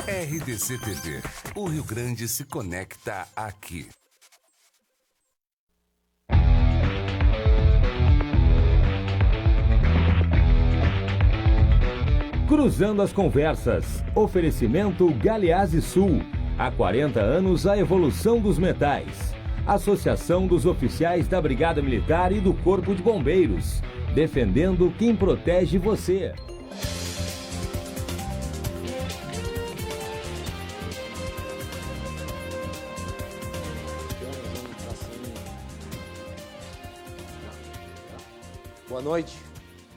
RDC TV. O Rio Grande se conecta aqui. Cruzando as conversas. Oferecimento Galeazzi Sul. Há 40 anos a evolução dos metais. Associação dos Oficiais da Brigada Militar e do Corpo de Bombeiros. Defendendo quem protege você. Boa noite.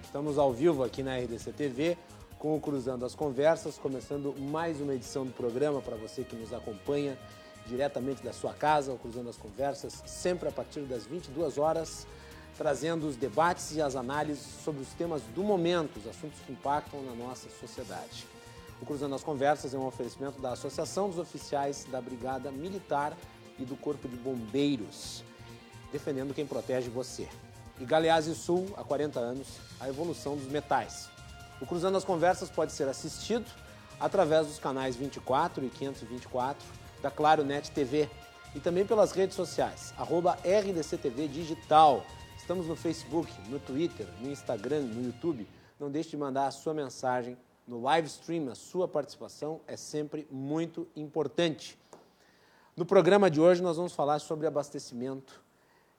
Estamos ao vivo aqui na RDC TV com o Cruzando as Conversas, começando mais uma edição do programa para você que nos acompanha diretamente da sua casa, o Cruzando as Conversas, sempre a partir das 22 horas, trazendo os debates e as análises sobre os temas do momento, os assuntos que impactam na nossa sociedade. O Cruzando as Conversas é um oferecimento da Associação dos Oficiais da Brigada Militar e do Corpo de Bombeiros, defendendo quem protege você. E Galeazzi Sul, há 40 anos, a evolução dos metais. O Cruzando as Conversas pode ser assistido através dos canais 24 e 524 da Claro Net TV e também pelas redes sociais, @RDCTV Digital. Estamos no Facebook, no Twitter, no Instagram, no YouTube. Não deixe de mandar a sua mensagem no live stream. A sua participação é sempre muito importante. No programa de hoje nós vamos falar sobre abastecimento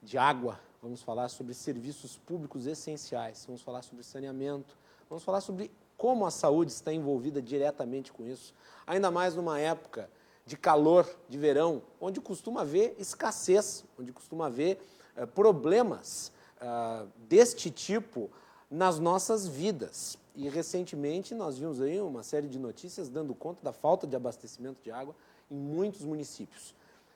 de água, vamos falar sobre serviços públicos essenciais, vamos falar sobre saneamento, vamos falar sobre como a saúde está envolvida diretamente com isso, ainda mais numa época de calor, de verão, onde costuma haver escassez, onde costuma haver problemas deste tipo nas nossas vidas. E recentemente nós vimos aí uma série de notícias dando conta da falta de abastecimento de água em muitos municípios.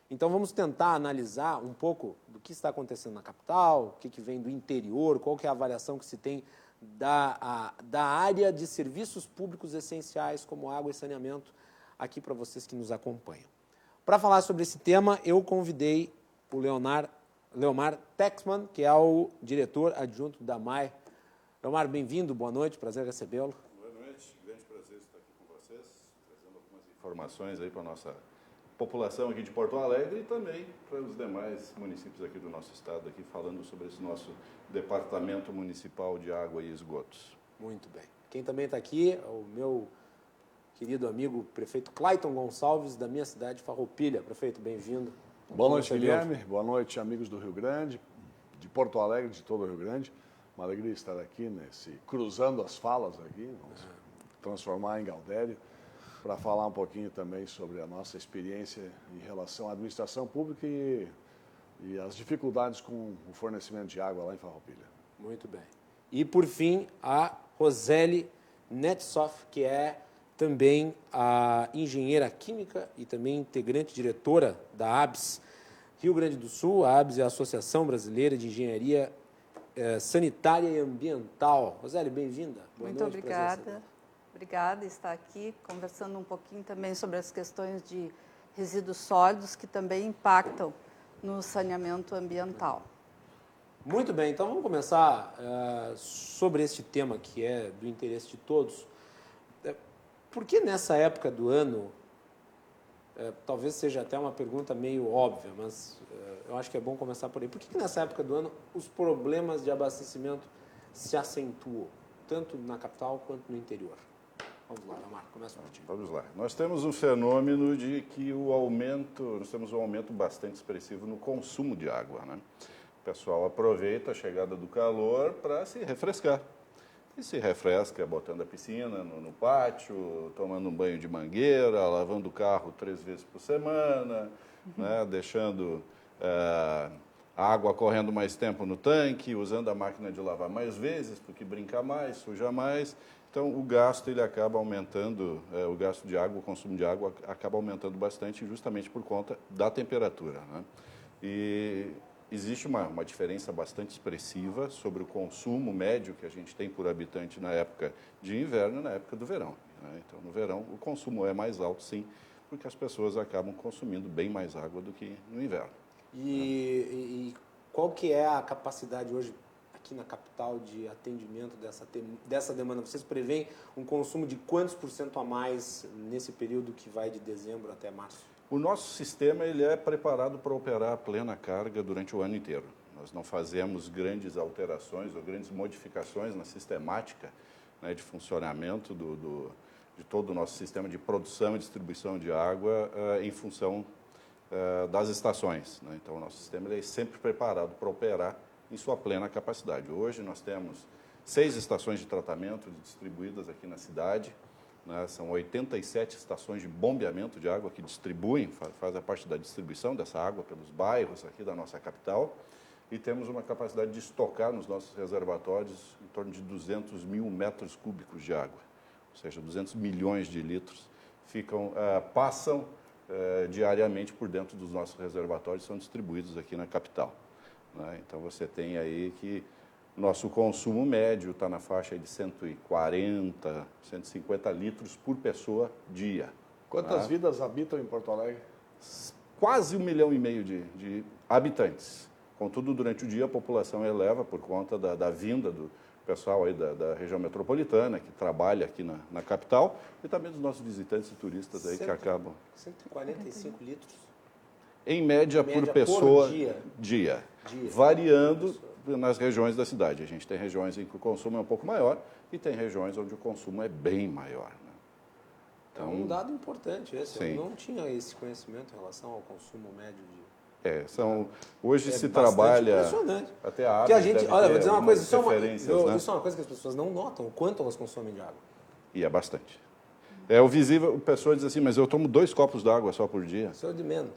Então vamos tentar analisar um pouco do que está acontecendo na capital, o que vem do interior, qual que é a avaliação que se tem da área de serviços públicos essenciais como água e saneamento aqui para vocês que nos acompanham. Para falar sobre esse tema, eu convidei o Leomar Texman, que é o diretor adjunto da MAE. Leomar, bem-vindo, boa noite, prazer recebê-lo. Boa noite, grande prazer estar aqui com vocês, trazendo algumas informações aí para a nossa população aqui de Porto Alegre e também para os demais municípios aqui do nosso estado, aqui falando sobre esse nosso Departamento Municipal de Água e Esgotos. Muito bem. Quem também está aqui é o meu querido amigo prefeito Clayton Gonçalves, da minha cidade, Farroupilha. Prefeito, bem-vindo. Boa noite, Guilherme. Boa noite, amigos do Rio Grande, de Porto Alegre, de todo o Rio Grande. Uma alegria estar aqui cruzando as falas aqui, vamos transformar em Gaudério, para falar um pouquinho também sobre a nossa experiência em relação à administração pública e as dificuldades com o fornecimento de água lá em Farroupilha. Muito bem. E, por fim, a Roseli Netsoff, que é também a engenheira química e também integrante diretora da ABS Rio Grande do Sul. A ABS é a Associação Brasileira de Engenharia Sanitária e Ambiental. Roseli, bem-vinda. Muito obrigada. Obrigada por estar aqui conversando um pouquinho também sobre as questões de resíduos sólidos que também impactam no saneamento ambiental. Muito bem, então vamos começar sobre este tema que é do interesse de todos. Por que nessa época do ano, talvez seja até uma pergunta meio óbvia, mas eu acho que é bom começar por aí. Por que nessa época do ano os problemas de abastecimento se acentuam, tanto na capital quanto no interior? Vamos lá, Leomar, começa por ti. Vamos lá. Nós temos um fenômeno de que nós temos um aumento bastante expressivo no consumo de água, né? O pessoal aproveita a chegada do calor para se refrescar. E se refresca botando a piscina no pátio, tomando um banho de mangueira, lavando o carro 3 vezes por semana, né? Deixando a água correndo mais tempo no tanque, usando a máquina de lavar mais vezes, porque brinca mais, suja mais. Então, o gasto ele acaba aumentando, o gasto de água, o consumo de água acaba aumentando bastante justamente por conta da temperatura, né? E existe uma diferença bastante expressiva sobre o consumo médio que a gente tem por habitante na época de inverno e na época do verão, né? Então, no verão, o consumo é mais alto, sim, porque as pessoas acabam consumindo bem mais água do que no inverno. E qual que é a capacidade hoje aqui na capital de atendimento dessa demanda? Vocês preveem um consumo de quantos % a mais nesse período que vai de dezembro até março? O nosso sistema ele é preparado para operar a plena carga durante o ano inteiro. Nós não fazemos grandes alterações ou grandes modificações na sistemática, né, de funcionamento de todo o nosso sistema de produção e distribuição de água em função das estações, né? Então, o nosso sistema ele é sempre preparado para operar em sua plena capacidade. Hoje, nós temos 6 estações de tratamento distribuídas aqui na cidade, né? São 87 estações de bombeamento de água que distribuem, fazem a parte da distribuição dessa água pelos bairros aqui da nossa capital, e temos uma capacidade de estocar nos nossos reservatórios em torno de 200 mil metros cúbicos de água, ou seja, 200 milhões de litros passam diariamente por dentro dos nossos reservatórios, são distribuídos aqui na capital, né? Então, você tem aí que nosso consumo médio está na faixa aí de 140, 150 litros por pessoa dia. Quantas vidas habitam em Porto Alegre? Quase 1,5 milhão de habitantes. Contudo, durante o dia a população eleva por conta da vinda do pessoal aí da região metropolitana, que trabalha aqui na capital, e também dos nossos visitantes e turistas aí que acabam. 145 litros? Em média por pessoa, por dia. Variando nas regiões da cidade. A gente tem regiões em que o consumo é um pouco maior e tem regiões onde o consumo é bem maior, né? Então, é um dado importante esse. Sim. Eu não tinha esse conhecimento em relação ao consumo médio de... Hoje se trabalha até a água. Porque a gente, olha, vou dizer uma coisa, isso é né? uma coisa que as pessoas não notam, o quanto elas consomem de água. E é bastante. É o visível, a pessoa diz assim, mas eu tomo 2 copos d'água só por dia. Isso é o de menos.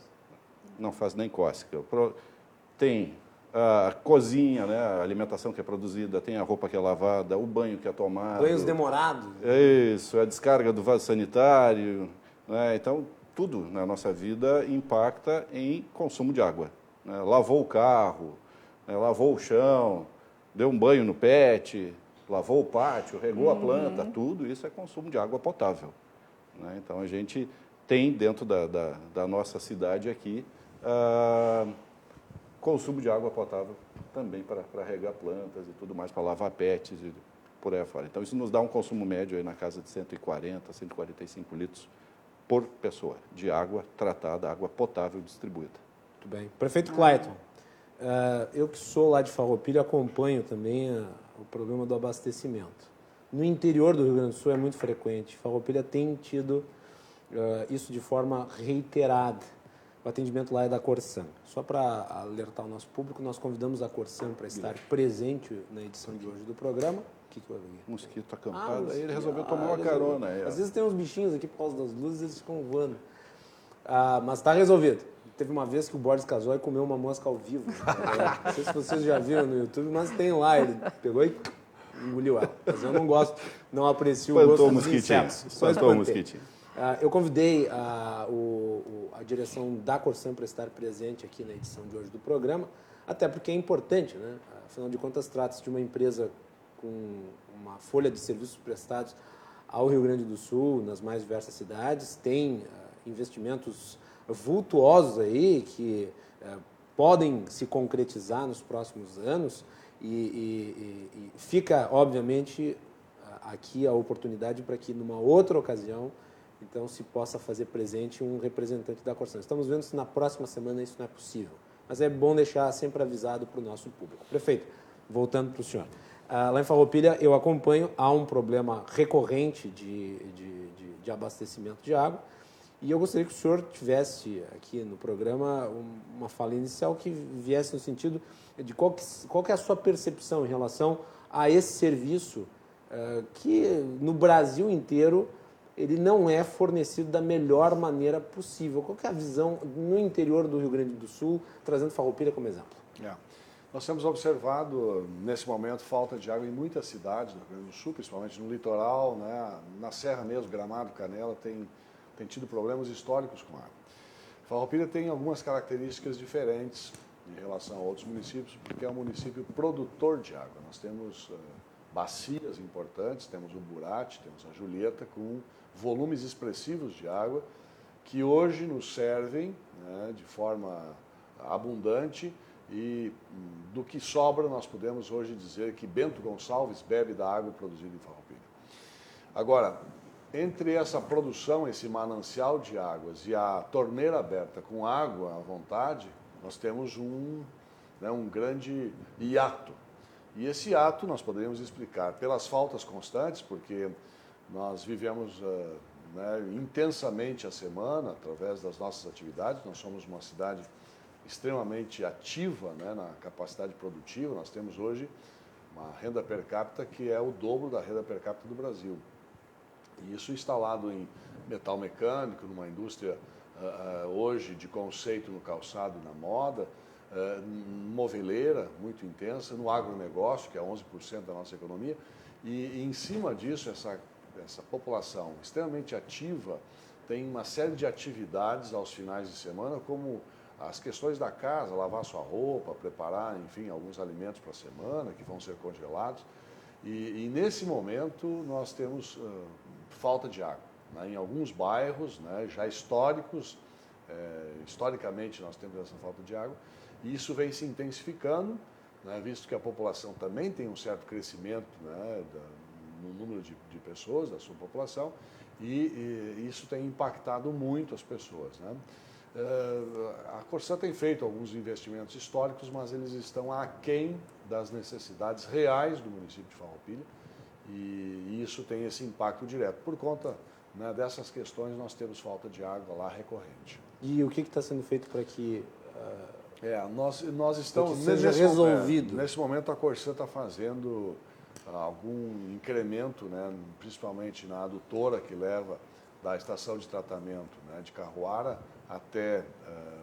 Não faz nem cócega. Tem a cozinha, né, a alimentação que é produzida, tem a roupa que é lavada, o banho que é tomado. Banhos demorados. Isso, a descarga do vaso sanitário, né? Então, tudo na nossa vida impacta em consumo de água, né? Lavou o carro, né? Lavou o chão, deu um banho no pet, lavou o pátio, regou a planta, tudo isso é consumo de água potável, né? Então, a gente tem dentro da nossa cidade aqui consumo de água potável também para regar plantas e tudo mais, para lavar pets e por aí afora. Então, isso nos dá um consumo médio aí na casa de 140, 145 litros por pessoa, de água tratada, água potável distribuída. Muito bem. Prefeito Clayton, eu que sou lá de Farroupilha, acompanho também o problema do abastecimento. No interior do Rio Grande do Sul é muito frequente. Farroupilha tem tido isso de forma reiterada. O atendimento lá é da Corsan. Só para alertar o nosso público, nós convidamos a Corsan para estar presente na edição de hoje do programa. O que houve aqui? Mosquito acampado, aí ele resolveu tomar uma carona. Às vezes tem uns bichinhos aqui por causa das luzes, eles ficam voando. Mas está resolvido. Teve uma vez que o Boris Casoy comeu uma mosca ao vivo. Não sei se vocês já viram no YouTube, mas tem lá. Ele pegou e engoliu ela. Mas eu não gosto, não aprecio o gosto dos insetos. Espantou o mosquitinho. Eu convidei a direção da Corsan para estar presente aqui na edição de hoje do programa, até porque é importante, né? Afinal de contas, trata-se de uma empresa com uma folha de serviços prestados ao Rio Grande do Sul, nas mais diversas cidades, tem investimentos vultuosos aí que podem se concretizar nos próximos anos e fica, obviamente, aqui a oportunidade para que, numa outra ocasião, então, se possa fazer presente um representante da Corsan. Estamos vendo se na próxima semana isso não é possível, mas é bom deixar sempre avisado para o nosso público. Prefeito, voltando para o senhor. Lá em Farroupilha, eu acompanho, há um problema recorrente de abastecimento de água, e eu gostaria que o senhor tivesse aqui no programa uma fala inicial que viesse no sentido de qual que é a sua percepção em relação a esse serviço que no Brasil inteiro ele não é fornecido da melhor maneira possível. Qual que é a visão no interior do Rio Grande do Sul, trazendo Farroupilha como exemplo? Nós temos observado, nesse momento, falta de água em muitas cidades do Rio Grande do Sul, principalmente no litoral, né? Na Serra mesmo, Gramado, Canela, tem tido problemas históricos com água. Farroupilha tem algumas características diferentes em relação a outros municípios, porque é um município produtor de água. Nós temos bacias importantes, temos o Burate, temos a Julieta, com volumes expressivos de água, que hoje nos servem, né, de forma abundante e do que sobra nós podemos hoje dizer que Bento Gonçalves bebe da água produzida em Farroupilha. Agora, entre essa produção, esse manancial de águas e a torneira aberta com água à vontade, nós temos um grande hiato. E esse hiato nós poderíamos explicar pelas faltas constantes, porque nós vivemos intensamente a semana através das nossas atividades. Nós somos uma cidade extremamente ativa, né, na capacidade produtiva. Nós temos hoje uma renda per capita que é o dobro da renda per capita do Brasil. E isso instalado em metal mecânico, numa indústria hoje de conceito no calçado e na moda, moveleira muito intensa, no agronegócio, que é 11% da nossa economia, e em cima disso, essa população extremamente ativa tem uma série de atividades aos finais de semana, como as questões da casa, lavar sua roupa, preparar, enfim, alguns alimentos para a semana, que vão ser congelados. E nesse momento nós temos falta de água, né? Em alguns bairros, né, já históricos, historicamente nós temos essa falta de água, e isso vem se intensificando, né, visto que a população também tem um certo crescimento, né, no número de pessoas, da sua população, e isso tem impactado muito as pessoas, né? A Corsã tem feito alguns investimentos históricos, mas eles estão aquém das necessidades reais do município de Farroupilha, e isso tem esse impacto direto. Por conta, né, dessas questões, nós temos falta de água lá recorrente. E o que está sendo feito para que... Nós estamos... seja resolvido. Nesse momento, a Corsã está fazendo algum incremento, né, principalmente na adutora que leva da estação de tratamento, né, de Carruara até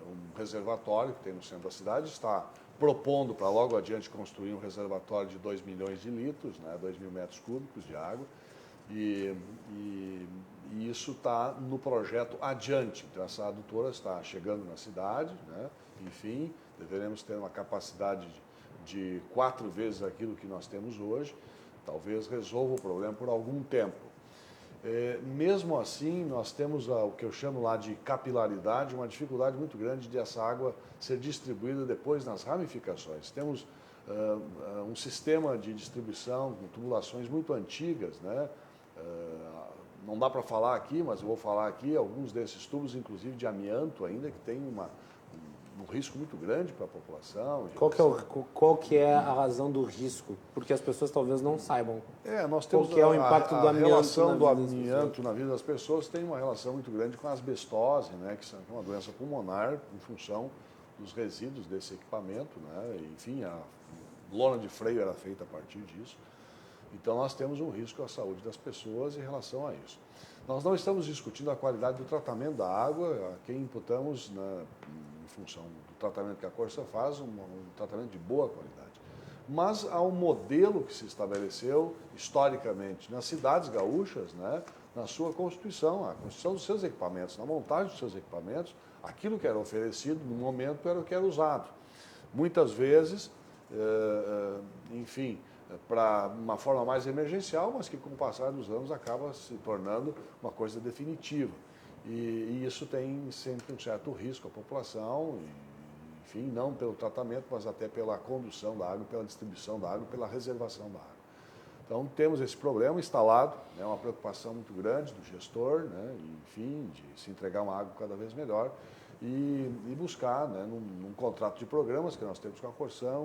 um reservatório que tem no centro da cidade. Está propondo para logo adiante construir um reservatório de 2 milhões de litros, né, 2 mil metros cúbicos de água, e isso está no projeto adiante. Então, essa adutora está chegando na cidade, né, enfim, deveremos ter uma capacidade de 4 vezes aquilo que nós temos hoje, talvez resolva o problema por algum tempo. Mesmo assim, nós temos o que eu chamo lá de capilaridade, uma dificuldade muito grande de essa água ser distribuída depois nas ramificações. Temos um sistema de distribuição com tubulações muito antigas, né? Não dá para falar aqui, mas eu vou falar aqui, alguns desses tubos, inclusive de amianto ainda, que tem um risco muito grande para a população. Qual que é a razão do risco? Porque as pessoas talvez não saibam. Nós temos qual que é o impacto do amianto relação do amianto na vida das pessoas tem uma relação muito grande com a asbestose, né, que é uma doença pulmonar em função dos resíduos desse equipamento, né? Enfim, a lona de freio era feita a partir disso. Então nós temos um risco à saúde das pessoas em relação a isso. Nós não estamos discutindo a qualidade do tratamento da água, a quem imputamos, né, em função do tratamento que a Corsã faz, um tratamento de boa qualidade. Mas há um modelo que se estabeleceu historicamente nas cidades gaúchas, né, na sua constituição, a construção dos seus equipamentos, na montagem dos seus equipamentos, aquilo que era oferecido no momento era o que era usado. Muitas vezes, enfim, para uma forma mais emergencial, mas que com o passar dos anos acaba se tornando uma coisa definitiva. E isso tem sempre um certo risco à população, enfim, não pelo tratamento, mas até pela condução da água, pela distribuição da água, pela reservação da água. Então temos esse problema instalado, é uma preocupação muito grande do gestor, né, enfim, de se entregar uma água cada vez melhor e buscar, né, num contrato de programas que nós temos com a Corsã,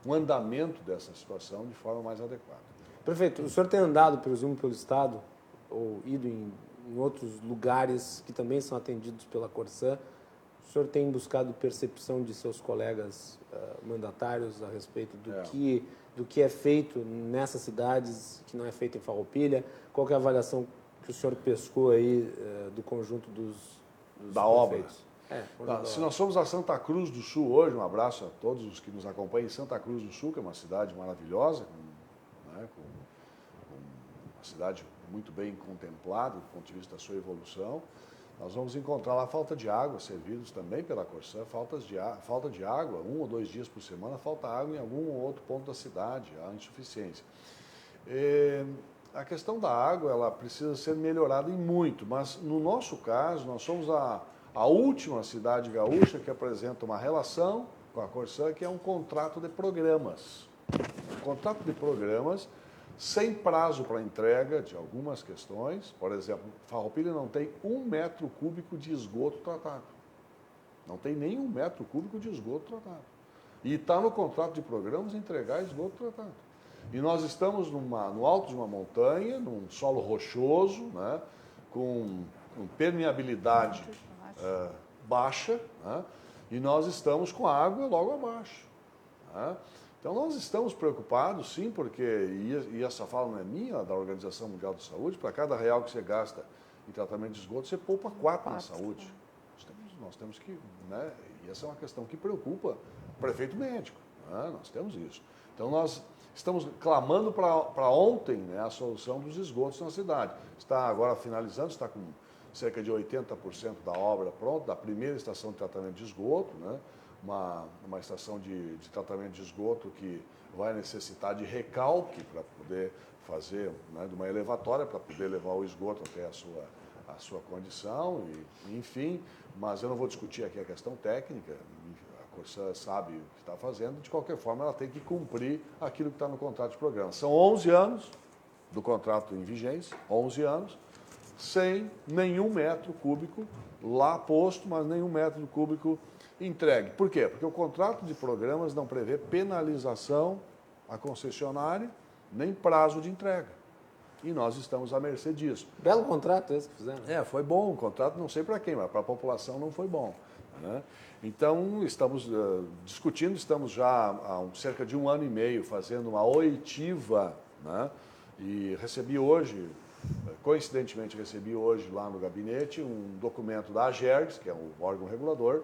um andamento dessa situação de forma mais adequada. Prefeito, o senhor tem andado, presumo, pelo Estado, ou ido em outros lugares que também são atendidos pela Corsã. O senhor tem buscado percepção de seus colegas mandatários a respeito do que é feito nessas cidades, que não é feito em Farroupilha? Qual que é a avaliação que o senhor pescou aí do conjunto dos da obra? prefeitos? Se nós formos a Santa Cruz do Sul hoje, um abraço a todos os que nos acompanham em Santa Cruz do Sul, que é uma cidade maravilhosa, com uma cidade muito bem contemplada do ponto de vista da sua evolução. Nós vamos encontrar lá falta de água, servidos também pela Corsã, falta de água, 1 ou 2 dias por semana, falta água em algum ou outro ponto da cidade, há insuficiência. A questão da água, ela precisa ser melhorada em muito, mas no nosso caso, nós somos a última cidade gaúcha que apresenta uma relação com com a Corsã, que é um contrato de programas. Um contrato de programas sem prazo para entrega de algumas questões. Por exemplo, Farroupilha não tem 1 metro cúbico de esgoto tratado. Não tem nem 1 metro cúbico de esgoto tratado. E está no contrato de programas entregar esgoto tratado. E nós estamos no alto de uma montanha, num solo rochoso, né, com permeabilidade baixa, né, e nós estamos com a água logo abaixo. Né. Então nós estamos preocupados, sim, porque, e essa fala não é minha, é da Organização Mundial da Saúde, para cada real que você gasta em tratamento de esgoto, você poupa 4 na saúde. Nós temos que, né, e essa é uma questão que preocupa o prefeito médico, né, nós temos isso. Então nós estamos clamando para ontem, né, a solução dos esgotos na cidade. Está agora finalizando, está com cerca de 80% da obra pronta, da primeira estação de tratamento de esgoto, né, uma estação de tratamento de esgoto que vai necessitar de recalque para poder fazer, né, de uma elevatória para poder levar o esgoto até a sua condição, e, enfim, mas eu não vou discutir aqui a questão técnica, a Corsã sabe o que está fazendo, de qualquer forma ela tem que cumprir aquilo que está no contrato de programa. São 11 anos do contrato em vigência, 11 anos, sem nenhum metro cúbico lá posto, mas nenhum metro cúbico entregue. Por quê? Porque o contrato de programas não prevê penalização à concessionária, nem prazo de entrega. E nós estamos à mercê disso. Belo contrato esse que fizeram. Foi bom o contrato, não sei para quem, mas para a população não foi bom. Né? Então, estamos discutindo, estamos já há cerca de 1 ano e meio fazendo uma oitiva, né? E recebi hoje, coincidentemente recebi hoje lá no gabinete um documento da AGERGS, que é o órgão regulador,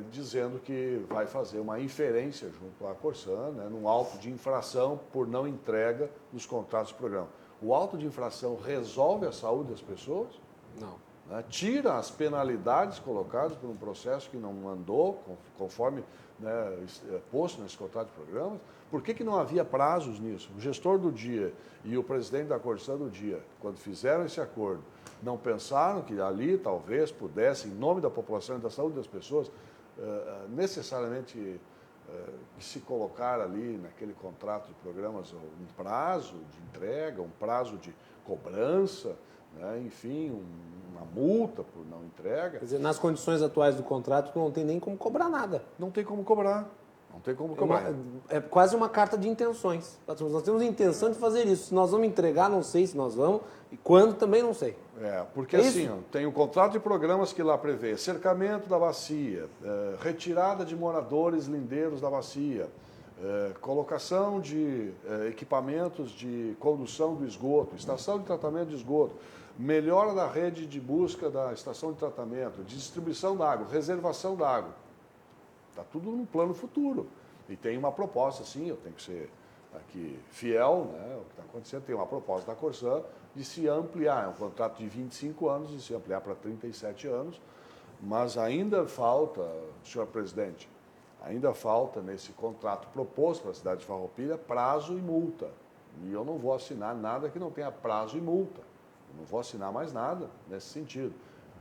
dizendo que vai fazer uma inferência junto à Corsã, né, num auto de infração por não entrega dos contratos de programa. O auto de infração resolve a saúde das pessoas? Não. Né, tira as penalidades colocadas por um processo que não andou conforme, né, posto nesse contrato de programas. Por que não havia prazos nisso? O gestor do dia e o presidente da Corsã do dia, quando fizeram esse acordo, não pensaram que ali talvez pudesse, em nome da população e da saúde das pessoas, necessariamente se colocar ali naquele contrato de programas um prazo de entrega, um prazo de cobrança, né, enfim, uma multa por não entrega. Quer dizer, nas condições atuais do contrato, não tem nem como cobrar nada. Não tem como cobrar. Não tem como cobrar. É quase uma carta de intenções. Nós temos a intenção de fazer isso. Se nós vamos entregar, não sei se nós vamos. E quando, também não sei. Porque assim, tem o contrato de programas que lá prevê cercamento da bacia, retirada de moradores lindeiros da bacia, colocação de equipamentos de condução do esgoto, estação de tratamento de esgoto, melhora da rede de busca da estação de tratamento, distribuição da água, reservação da água. Está tudo no plano futuro. E tem uma proposta, sim, eu tenho que ser aqui fiel, né, o que está acontecendo, tem uma proposta da Corsã de se ampliar, é um contrato de 25 anos, de se ampliar para 37 anos, mas ainda falta, senhor presidente, ainda falta nesse contrato proposto para a cidade de Farroupilha prazo e multa. E eu não vou assinar nada que não tenha prazo e multa. Eu não vou assinar mais nada nesse sentido.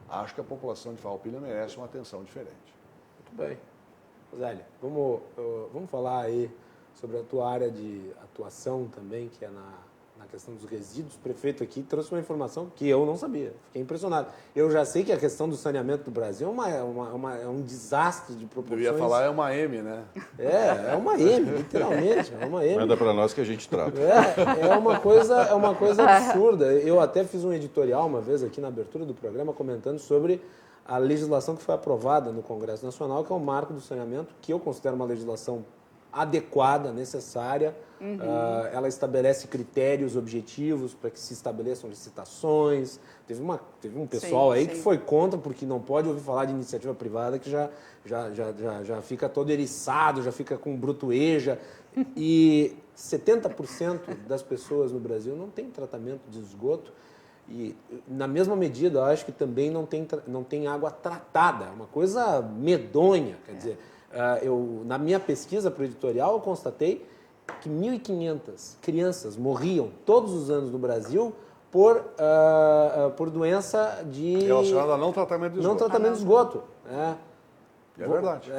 Acho que a população de Farroupilha merece uma atenção diferente. Muito bem. Zélio, vamos falar aí sobre a tua área de atuação também, que é na questão dos resíduos. O prefeito aqui trouxe uma informação que eu não sabia, fiquei impressionado. Eu já sei que a questão do saneamento do Brasil é um desastre de proporções. Eu ia falar, é uma M, né? É uma M, literalmente, é uma M. Manda para nós que a gente trata. É uma coisa absurda. Eu até fiz um editorial uma vez aqui na abertura do programa comentando sobre a legislação que foi aprovada no Congresso Nacional, que é o Marco do Saneamento, que eu considero uma legislação adequada, necessária. Ela estabelece critérios objetivos para que se estabeleçam licitações. Teve um pessoal que foi contra, porque não pode ouvir falar de iniciativa privada, que já fica todo eriçado, já fica com brutueja. E 70% das pessoas no Brasil não tem tratamento de esgoto. E, na mesma medida, eu acho que também não tem água tratada. É uma coisa medonha. Quer dizer, na minha pesquisa para o editorial, eu constatei que 1.500 crianças morriam todos os anos no Brasil por doença de... Relacionada a não tratamento de esgoto. Não tratamento de esgoto. É verdade.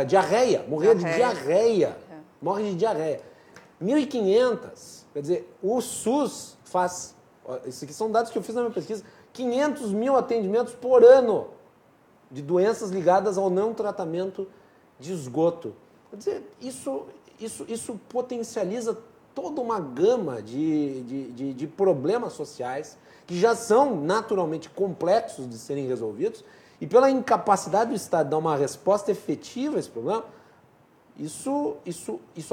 Diarreia, morria de diarreia. Morre de diarreia. 1.500, quer dizer, o SUS faz, isso aqui são dados que eu fiz na minha pesquisa, 500 mil atendimentos por ano de doenças ligadas ao não tratamento de esgoto. Quer dizer, isso potencializa toda uma gama de problemas sociais que já são naturalmente complexos de serem resolvidos e pela incapacidade do Estado de dar uma resposta efetiva a esse problema, isso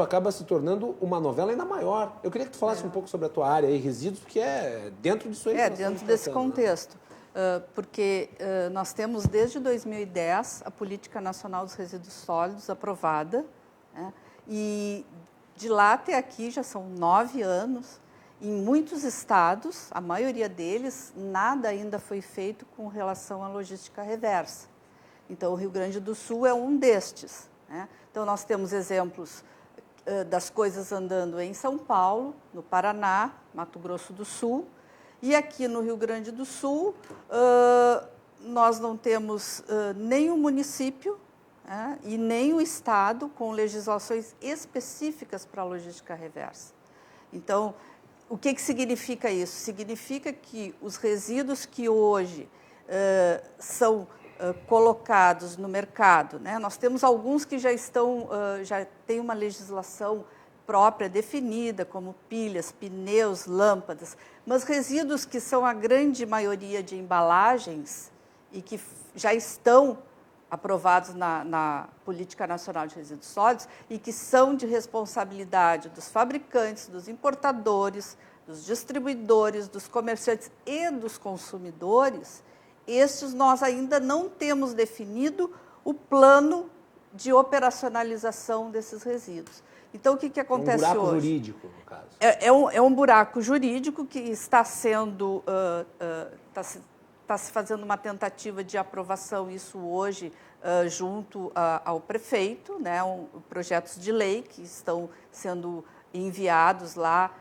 acaba se tornando uma novela ainda maior. Eu queria que tu falasse um pouco sobre a tua área aí, resíduos, porque é dentro disso aí. Dentro desse contexto. Né? Porque nós temos desde 2010 a Política Nacional dos Resíduos Sólidos aprovada, né? E de lá até aqui já são 9 anos. Em muitos estados, a maioria deles, nada ainda foi feito com relação à logística reversa. Então, o Rio Grande do Sul é um destes, né? Então, nós temos exemplos das coisas andando em São Paulo, no Paraná, Mato Grosso do Sul, e aqui no Rio Grande do Sul, nós não temos nem o município, e nem o Estado com legislações específicas para a logística reversa. Então, o que significa isso? Significa que os resíduos que hoje são colocados no mercado, né? Nós temos alguns que já têm uma legislação própria definida, como pilhas, pneus, lâmpadas, mas resíduos que são a grande maioria de embalagens e que já estão aprovados na Política Nacional de Resíduos Sólidos e que são de responsabilidade dos fabricantes, dos importadores, dos distribuidores, dos comerciantes e dos consumidores, estes nós ainda não temos definido o plano de operacionalização desses resíduos. Então, o que acontece hoje? É um buraco jurídico, no caso. É um buraco jurídico que está sendo... Está se fazendo uma tentativa de aprovação, isso hoje, junto ao prefeito, né, projetos de lei que estão sendo enviados lá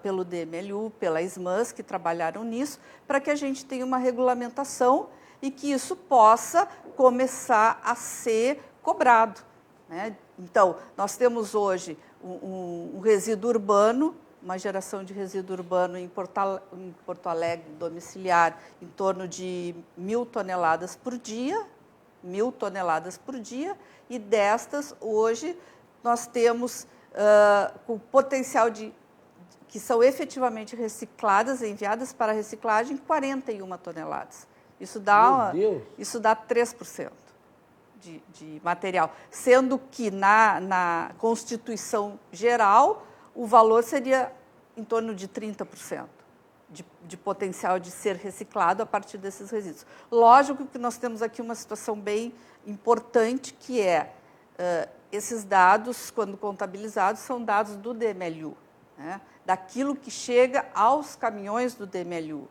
pelo DMLU, pela SMAS, que trabalharam nisso, para que a gente tenha uma regulamentação e que isso possa começar a ser cobrado, né? Então, nós temos hoje um resíduo urbano, uma geração de resíduo urbano em Porto Alegre, domiciliar, em torno de 1.000 toneladas por dia, e destas, hoje, nós temos com potencial que são efetivamente recicladas, enviadas para reciclagem, 41 toneladas. Isso dá 3% de material, sendo que na Constituição Geral, o valor seria em torno de 30% de potencial de ser reciclado a partir desses resíduos. Lógico que nós temos aqui uma situação bem importante, que é esses dados, quando contabilizados, são dados do DMLU, né? Daquilo que chega aos caminhões do DMLU,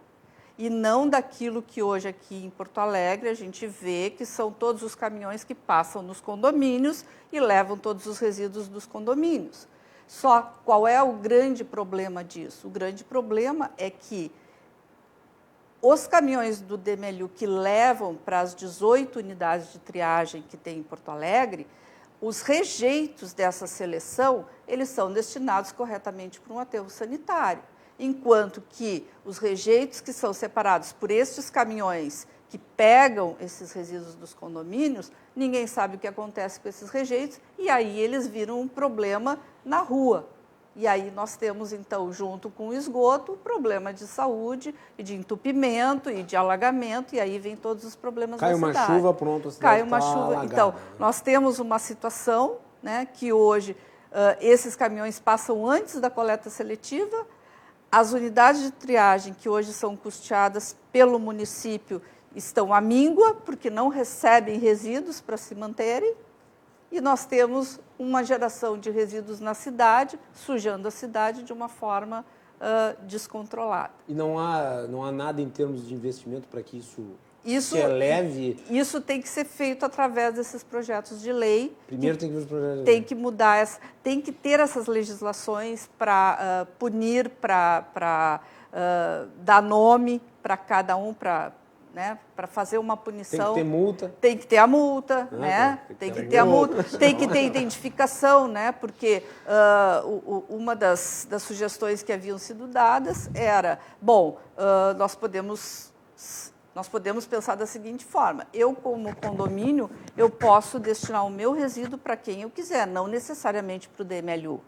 e não daquilo que hoje aqui em Porto Alegre a gente vê que são todos os caminhões que passam nos condomínios e levam todos os resíduos dos condomínios. Só qual é o grande problema disso? O grande problema é que os caminhões do DMLU que levam para as 18 unidades de triagem que tem em Porto Alegre, os rejeitos dessa seleção, eles são destinados corretamente para um aterro sanitário, enquanto que os rejeitos que são separados por estes caminhões que pegam esses resíduos dos condomínios, ninguém sabe o que acontece com esses rejeitos, e aí eles viram um problema na rua. E aí nós temos, então, junto com o esgoto, um problema de saúde, e de entupimento, e de alagamento, e aí vem todos os problemas da cidade. Cai uma chuva, pronto, a cidade Cai uma chuva. Alagada. Então, nós temos uma situação, né, que hoje esses caminhões passam antes da coleta seletiva, as unidades de triagem, que hoje são custeadas pelo município, estão à míngua, porque não recebem resíduos para se manterem, e nós temos uma geração de resíduos na cidade, sujando a cidade de uma forma descontrolada. E não há nada em termos de investimento para que isso se eleve? Isso tem que ser feito através desses projetos de lei. Primeiro tem que ver os projetos de lei. Tem que mudar, tem que ter essas legislações para punir, para dar nome para cada um, né? Para fazer uma punição. Tem que ter multa. Tem que ter a multa, né? Tem que ter a multa, tem que ter identificação, né? Porque uma das sugestões que haviam sido dadas era, bom, nós podemos pensar da seguinte forma: eu, como condomínio, eu posso destinar o meu resíduo para quem eu quiser, não necessariamente para o DMLU.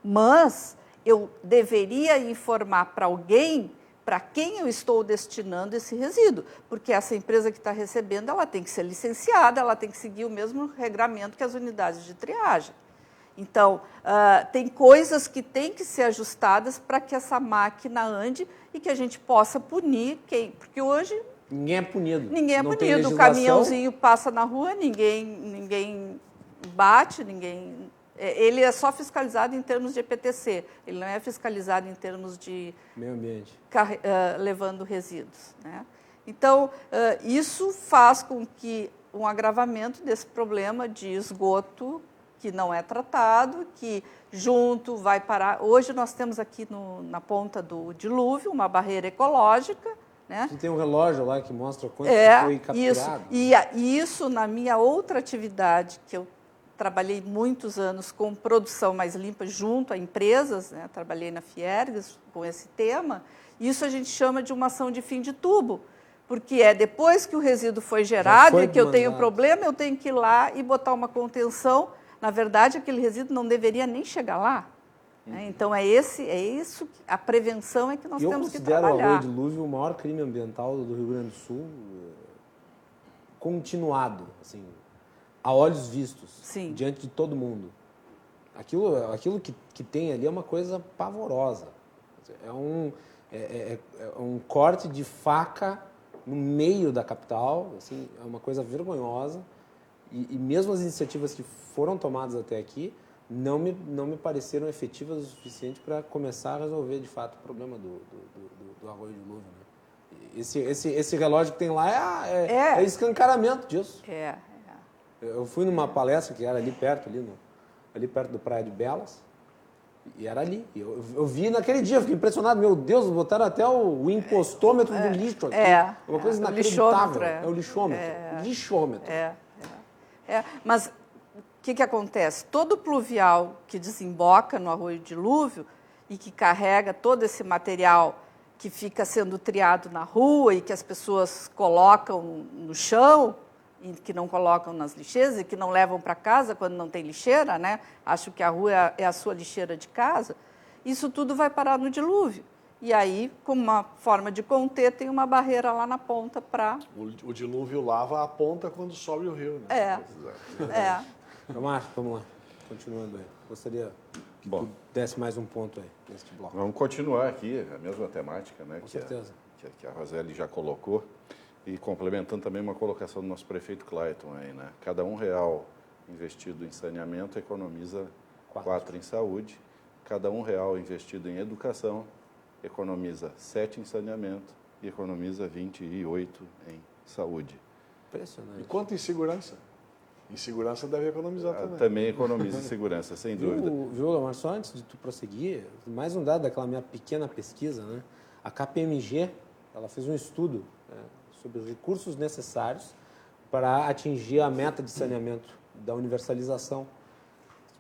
Mas eu deveria informar para alguém para quem eu estou destinando esse resíduo, porque essa empresa que está recebendo, ela tem que ser licenciada, ela tem que seguir o mesmo regramento que as unidades de triagem. Então, tem coisas que têm que ser ajustadas para que essa máquina ande e que a gente possa punir quem, porque hoje... Ninguém é punido. Ninguém é Não tem punido, o legislação. caminhãozinho passa na rua, ninguém bate, ninguém... Ele é só fiscalizado em termos de EPTC, ele não é fiscalizado em termos de meio ambiente, levando resíduos, né? Então, isso faz com que um agravamento desse problema de esgoto que não é tratado, que junto vai parar... Hoje nós temos aqui na ponta do dilúvio uma barreira ecológica, né? Tem um relógio lá que mostra quanto foi capturado. Isso. E isso, na minha outra atividade, que eu trabalhei muitos anos com produção mais limpa junto a empresas, né? Trabalhei na Fiergs com esse tema. Isso a gente chama de uma ação de fim de tubo, porque depois que o resíduo foi gerado e que eu tenho problema, eu tenho que ir lá e botar uma contenção. Na verdade, aquele resíduo não deveria nem chegar lá. Né? Então, isso, a prevenção é que nós temos que trabalhar. Eu considero o Arroio Dilúvio o maior crime ambiental do Rio Grande do Sul, continuado, assim, a olhos vistos, Sim. diante de todo mundo. Aquilo que tem ali é uma coisa pavorosa. É um corte de faca no meio da capital, assim, é uma coisa vergonhosa. E mesmo as iniciativas que foram tomadas até aqui não me pareceram efetivas o suficiente para começar a resolver, de fato, o problema do Arroio Dilúvio. Né? Esse relógio que tem lá é escancaramento disso. Eu fui numa palestra que era ali perto do Praia de Belas, e era ali. Eu vi naquele dia, eu fiquei impressionado. Meu Deus, botaram até o impostômetro do lixo aqui. Uma coisa inacreditável. É o lixômetro. Lixômetro. Mas o que acontece? Todo pluvial que desemboca no Arroio Dilúvio e que carrega todo esse material que fica sendo triado na rua e que as pessoas colocam no chão, e que não colocam nas lixeiras e que não levam para casa quando não tem lixeira, né? Acho que a rua é a sua lixeira de casa. Isso tudo vai parar no dilúvio. E aí, como uma forma de conter, tem uma barreira lá na ponta para... O dilúvio lava a ponta quando sobe o rio, né? Vamos lá. Continuando aí. Gostaria que tu desse mais um ponto aí neste bloco. Vamos continuar aqui, a mesma temática, né? Com certeza. Que a Roseli já colocou. E complementando também uma colocação do nosso prefeito Clayton aí, né? Cada R$1 investido em saneamento economiza 4 em saúde. Cada R$1 investido em educação economiza 7 em saneamento e economiza 28 em saúde. Impressionante. E quanto em segurança? Em segurança deve economizar também. Também economiza em segurança, sem dúvida. Viu, Lomar, só antes de tu prosseguir, mais um dado daquela minha pequena pesquisa, né? A KPMG, ela fez um estudo, né, sobre os recursos necessários para atingir a meta de saneamento da universalização.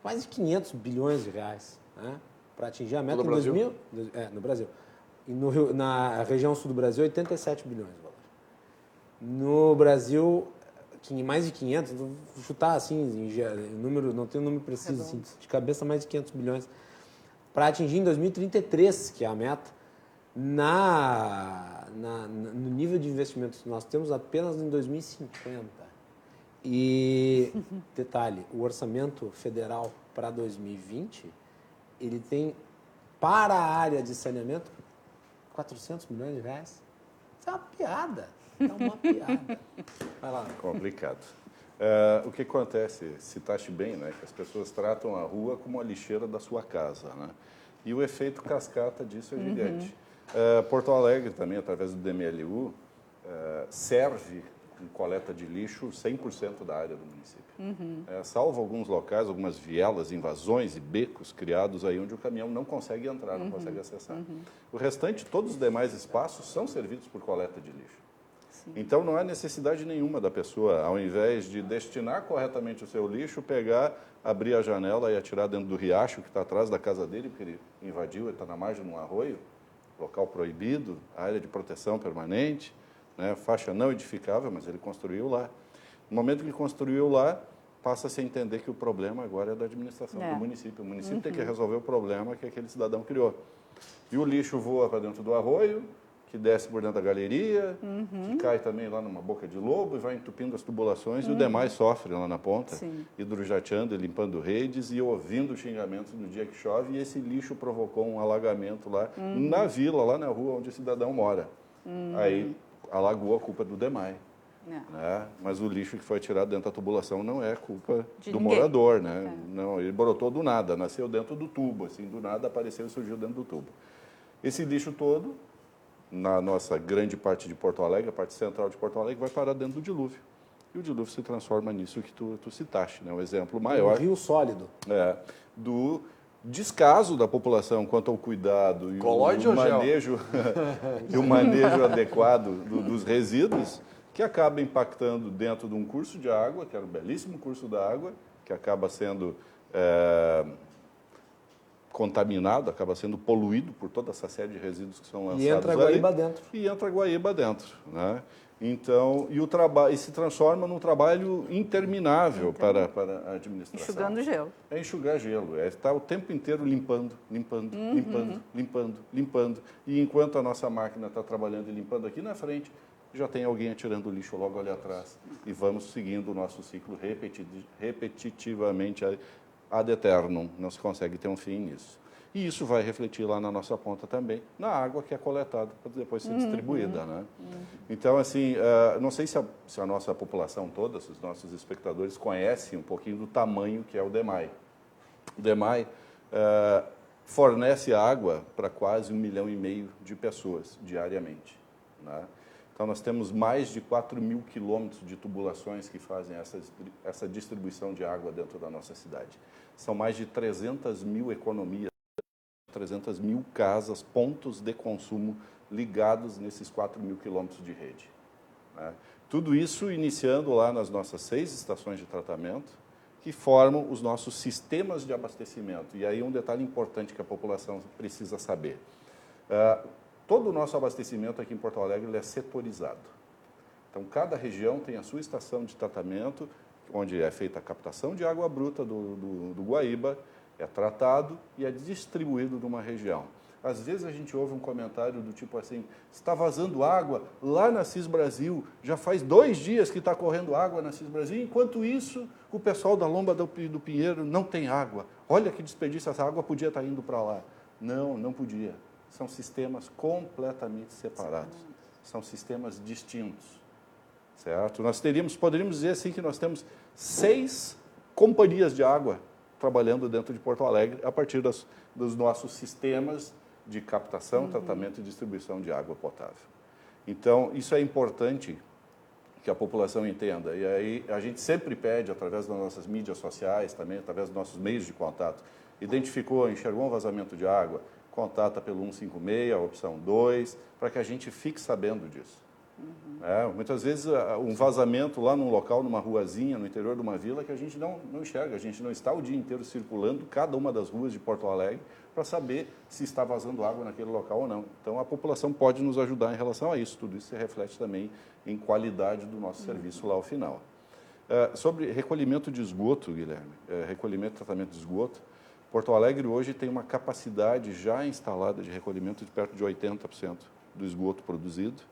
Mais de 500 bilhões de reais, né, para atingir a meta em 2000. No Brasil. E na região sul do Brasil, 87 bilhões de dólares. No Brasil, mais de 500, vou chutar assim, número, não tenho um número preciso, assim, de cabeça, mais de 500 bilhões, para atingir em 2033, que é a meta, no nível de investimentos que nós temos apenas em 2050. E, detalhe, o orçamento federal para 2020, ele tem, para a área de saneamento, 400 milhões de reais. Isso é uma piada. Vai lá. Complicado. O que acontece, citaste bem, né, que as pessoas tratam a rua como a lixeira da sua casa, né? E o efeito cascata disso é gigante. Porto Alegre também, através do DMLU, serve com coleta de lixo 100% da área do município. Salvo alguns locais, algumas vielas, invasões e becos criados aí onde o caminhão não consegue entrar, não consegue acessar. O restante, todos os demais espaços são servidos por coleta de lixo. Então, não há necessidade nenhuma da pessoa, ao invés de destinar corretamente o seu lixo, pegar, abrir a janela e atirar dentro do riacho que está atrás da casa dele, porque ele invadiu, ele está na margem de um arroio, local proibido, área de proteção permanente, né, faixa não edificável, mas ele construiu lá. No momento que ele construiu lá, passa-se a entender que o problema agora é da administração do município. O município tem que resolver o problema que aquele cidadão criou. E o lixo voa para dentro do arroio, que desce por dentro da galeria, que cai também lá numa boca de lobo e vai entupindo as tubulações, e o demais sofre lá na ponta, hidrojateando e limpando redes e ouvindo xingamentos no dia que chove, e esse lixo provocou um alagamento lá na vila, lá na rua onde o cidadão mora. Aí alagou a culpa do DEMAI. Né? Mas o lixo que foi tirado dentro da tubulação não é culpa do morador, né? Não, ele brotou do nada, nasceu dentro do tubo, assim, do nada apareceu e surgiu dentro do tubo. Esse lixo todo, na nossa grande parte de Porto Alegre, a parte central de Porto Alegre, vai parar dentro do dilúvio. E o dilúvio se transforma nisso que tu citaste, né? Um exemplo maior. Um rio sólido. Do descaso da população quanto ao cuidado e o manejo adequado dos resíduos, que acaba impactando dentro de um curso de água, que era um belíssimo curso da água, que acaba sendo contaminado, acaba sendo poluído por toda essa série de resíduos que são lançados ali. E entra a Guaíba dentro. E entra a Guaíba dentro, né? Então, e se transforma num trabalho interminável para a administração. Enxugando gelo. É enxugar gelo, estar o tempo inteiro limpando. E enquanto a nossa máquina está trabalhando e limpando aqui na frente, já tem alguém atirando o lixo logo ali atrás. E vamos seguindo o nosso ciclo repetitivamente ad eternum. Não se consegue ter um fim nisso. E isso vai refletir lá na nossa ponta também, na água que é coletada para depois ser distribuída. Né? Então, assim, não sei se a nossa população toda, se os nossos espectadores conhecem um pouquinho do tamanho que é o DEMAI. O DEMAI fornece água para quase 1,5 milhão de pessoas diariamente. Né? Então, nós temos mais de 4.000 quilômetros de tubulações que fazem essa distribuição de água dentro da nossa cidade. São mais de 300.000 economias, 300.000 casas, pontos de consumo ligados nesses 4.000 quilômetros de rede. Né? Tudo isso iniciando lá nas nossas 6 estações de tratamento, que formam os nossos sistemas de abastecimento. E aí um detalhe importante que a população precisa saber. Todo o nosso abastecimento aqui em Porto Alegre ele é setorizado. Então, cada região tem a sua estação de tratamento, onde é feita a captação de água bruta do Guaíba, é tratado e é distribuído numa região. Às vezes a gente ouve um comentário do tipo assim, está vazando água lá na CIS Brasil, já faz 2 dias que está correndo água na CIS Brasil, enquanto isso o pessoal da Lomba do Pinheiro não tem água. Olha que desperdício, essa água podia estar indo para lá. Não, não podia. São sistemas completamente separados, são sistemas distintos. Certo? Poderíamos dizer assim que nós temos 6 companhias de água trabalhando dentro de Porto Alegre a partir dos nossos sistemas de captação, tratamento e distribuição de água potável. Então, isso é importante que a população entenda. E aí a gente sempre pede, através das nossas mídias sociais também, através dos nossos meios de contato, enxergou um vazamento de água, contata pelo 156, a opção 2, para que a gente fique sabendo disso. Muitas vezes um vazamento lá num local, numa ruazinha, no interior de uma vila, que a gente não enxerga, a gente não está o dia inteiro circulando cada uma das ruas de Porto Alegre para saber se está vazando água naquele local ou não. Então, a população pode nos ajudar em relação a isso. Tudo isso se reflete também em qualidade do nosso serviço lá ao final. Sobre recolhimento de esgoto, Guilherme, recolhimento e tratamento de esgoto, Porto Alegre hoje tem uma capacidade já instalada de recolhimento de perto de 80% do esgoto produzido,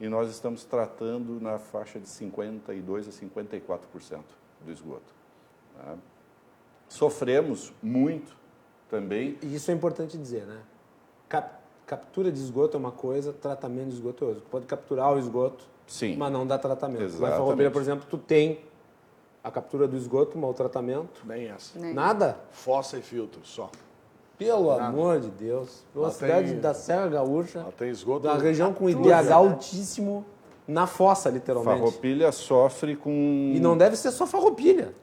e nós estamos tratando na faixa de 52% a 54% do esgoto. Tá? Sofremos muito também. E isso é importante dizer, né? Captura de esgoto é uma coisa, tratamento de esgoto é outra. Tu pode capturar o esgoto, sim, mas não dá tratamento. Exatamente. Na Farroupilha, por exemplo, tu tem a captura do esgoto, mas o tratamento... Nem essa. Nada? Fossa e filtro, só. Pelo amor de Deus. Uma cidade da Serra Gaúcha, tem esgoto, da região com IDH altíssimo, na fossa, literalmente. Farroupilha sofre com... E não deve ser só Farroupilha.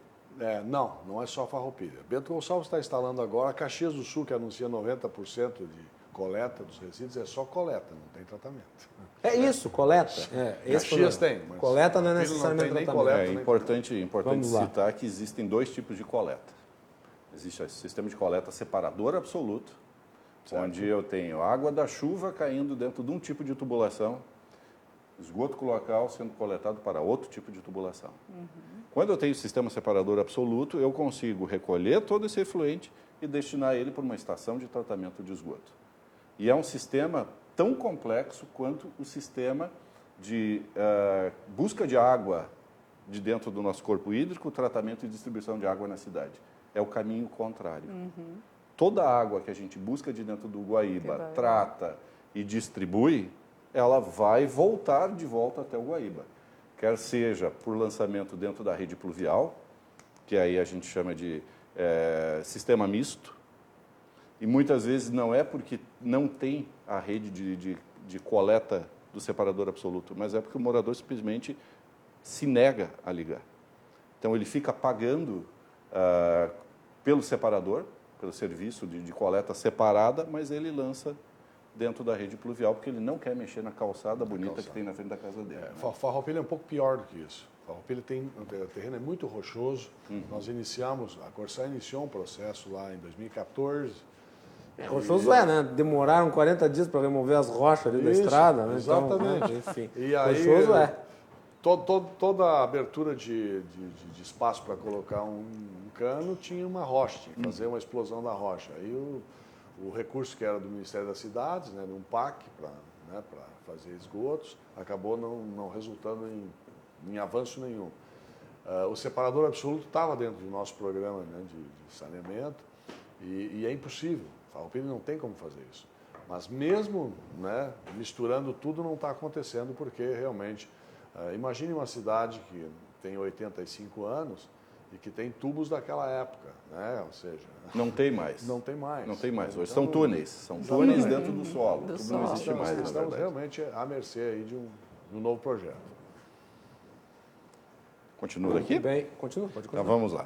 Não é só Farroupilha. Bento Gonçalves está instalando agora, Caxias do Sul, que anuncia 90% de coleta dos resíduos é só coleta, não tem tratamento. É isso, coleta. Caxias tem, mas coleta não é Farroupilha necessariamente nem tratamento. coleta. É importante Vamos lá. citar que existem 2 tipos de coleta. Existe o sistema de coleta separador absoluto, onde eu tenho água da chuva caindo dentro de um tipo de tubulação, esgoto local sendo coletado para outro tipo de tubulação. Quando eu tenho sistema separador absoluto, eu consigo recolher todo esse efluente e destinar ele para uma estação de tratamento de esgoto. E é um sistema tão complexo quanto o sistema de busca de água de dentro do nosso corpo hídrico, tratamento e distribuição de água na cidade. É o caminho contrário. Toda a água que a gente busca de dentro do Guaíba, trata e distribui, ela vai voltar de volta até o Guaíba. Quer seja por lançamento dentro da rede pluvial, que aí a gente chama de sistema misto, e muitas vezes não é porque não tem a rede de coleta do separador absoluto, mas é porque o morador simplesmente se nega a ligar. Então ele fica pagando pelo separador, pelo serviço de coleta separada, mas ele lança dentro da rede pluvial, porque ele não quer mexer na calçada bonita que tem na frente da casa dele. Farroupilha é um pouco pior do que isso. Farroupilha o terreno é muito rochoso. Nós a Corsã iniciou um processo lá em 2014. Rochoso né? Demoraram 40 dias para remover as rochas ali da estrada, né? Exatamente. Então, enfim, E aí, rochoso toda a abertura de espaço para colocar um cano tinha uma rocha, tinha que fazer uma explosão da rocha. Aí o recurso que era do Ministério das Cidades, né, de um PAC para fazer esgotos, acabou não resultando em avanço nenhum. O separador absoluto estava dentro do nosso programa, né, de saneamento e é impossível. Farroupilha não tem como fazer isso. Mas mesmo, né, misturando tudo não está acontecendo porque realmente, imagine uma cidade que tem 85 anos e que tem tubos daquela época, né? Ou seja... Não tem mais. Não tem mais. Não tem mais. Hoje Então, são túneis. São túneis dentro do solo. Tudo não existe mais, na Estamos verdade. realmente à mercê aí de um novo projeto. Continua aqui? Bem, continua, pode continuar. Então vamos lá.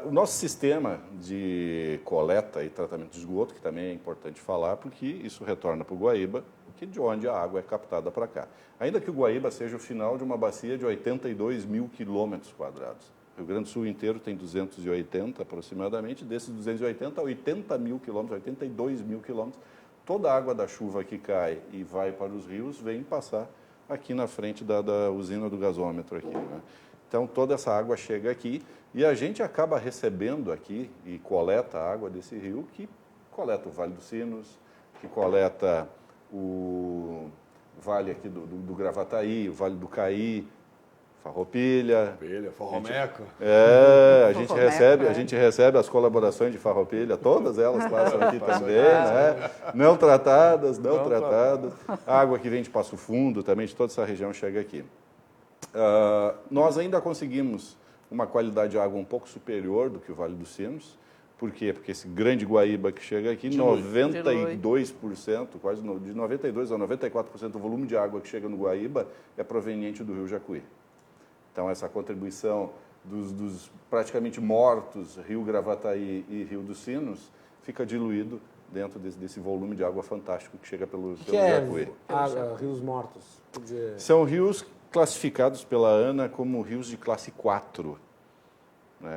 O nosso sistema de coleta e tratamento de esgoto, que também é importante falar, porque isso retorna para o Guaíba, que de onde a água é captada para cá. Ainda que o Guaíba seja o final de uma bacia de 82 mil quilômetros quadrados. O Rio Grande do Sul inteiro tem 280 aproximadamente, desses 280, 80 mil quilômetros, 82 mil quilômetros, toda a água da chuva que cai e vai para os rios vem passar aqui na frente da usina do gasômetro aqui, né? Então toda essa água chega aqui e a gente acaba recebendo aqui e coleta a água desse rio, que coleta o Vale dos Sinos, que coleta o vale aqui do Gravataí, o Vale do Caí, Farroupilha. Forromeco. A gente recebe as colaborações de Farroupilha, todas elas passam aqui também, né? Não tratadas. A água que vem de Passo Fundo, também de toda essa região, chega aqui. Nós ainda conseguimos uma qualidade de água um pouco superior do que o Vale dos Sinos. Por quê? Porque esse grande Guaíba que chega aqui, 92%, quase de 92% a 94% do volume de água que chega no Guaíba é proveniente do Rio Jacuí. Então, essa contribuição dos praticamente mortos Rio Gravataí e Rio dos Sinos fica diluído dentro desse volume de água fantástico que chega pelo Jacuí. Rios mortos? São rios classificados pela ANA como rios de classe 4.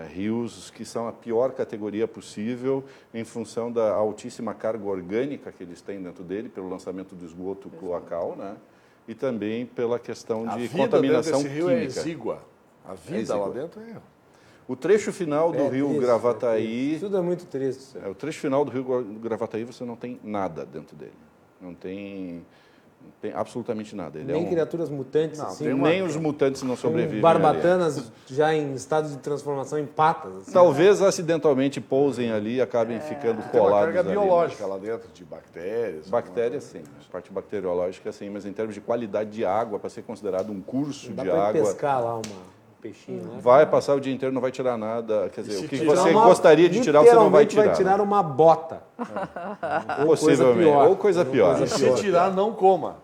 Rios que são a pior categoria possível em função da altíssima carga orgânica que eles têm dentro dele, pelo lançamento do esgoto cloacal, né? E também pela questão de contaminação química. Esse rio é exígua. A vida lá dentro é... O trecho final do rio Gravataí... Tudo é muito triste. O trecho final do rio Gravataí você não tem nada dentro dele. Não tem absolutamente nada. Ele Nem criaturas mutantes, assim. Nem os mutantes não sobrevivem. Barbatanas já em estado de transformação em patas. Assim. Talvez acidentalmente pousem ali e acabem ficando Tem colados uma carga ali, biológica lá dentro, de bactérias. Bactérias, sim. A parte bacteriológica, sim. Mas em termos de qualidade de água, para ser considerado um curso Dá de pra água... pescar lá um peixinho, né? Vai passar o dia inteiro, não vai tirar nada. Quer dizer, o que tirar você gostaria de tirar, você não vai tirar. Vai tirar uma bota. Possivelmente. Ou coisa pior. E se tirar, não coma.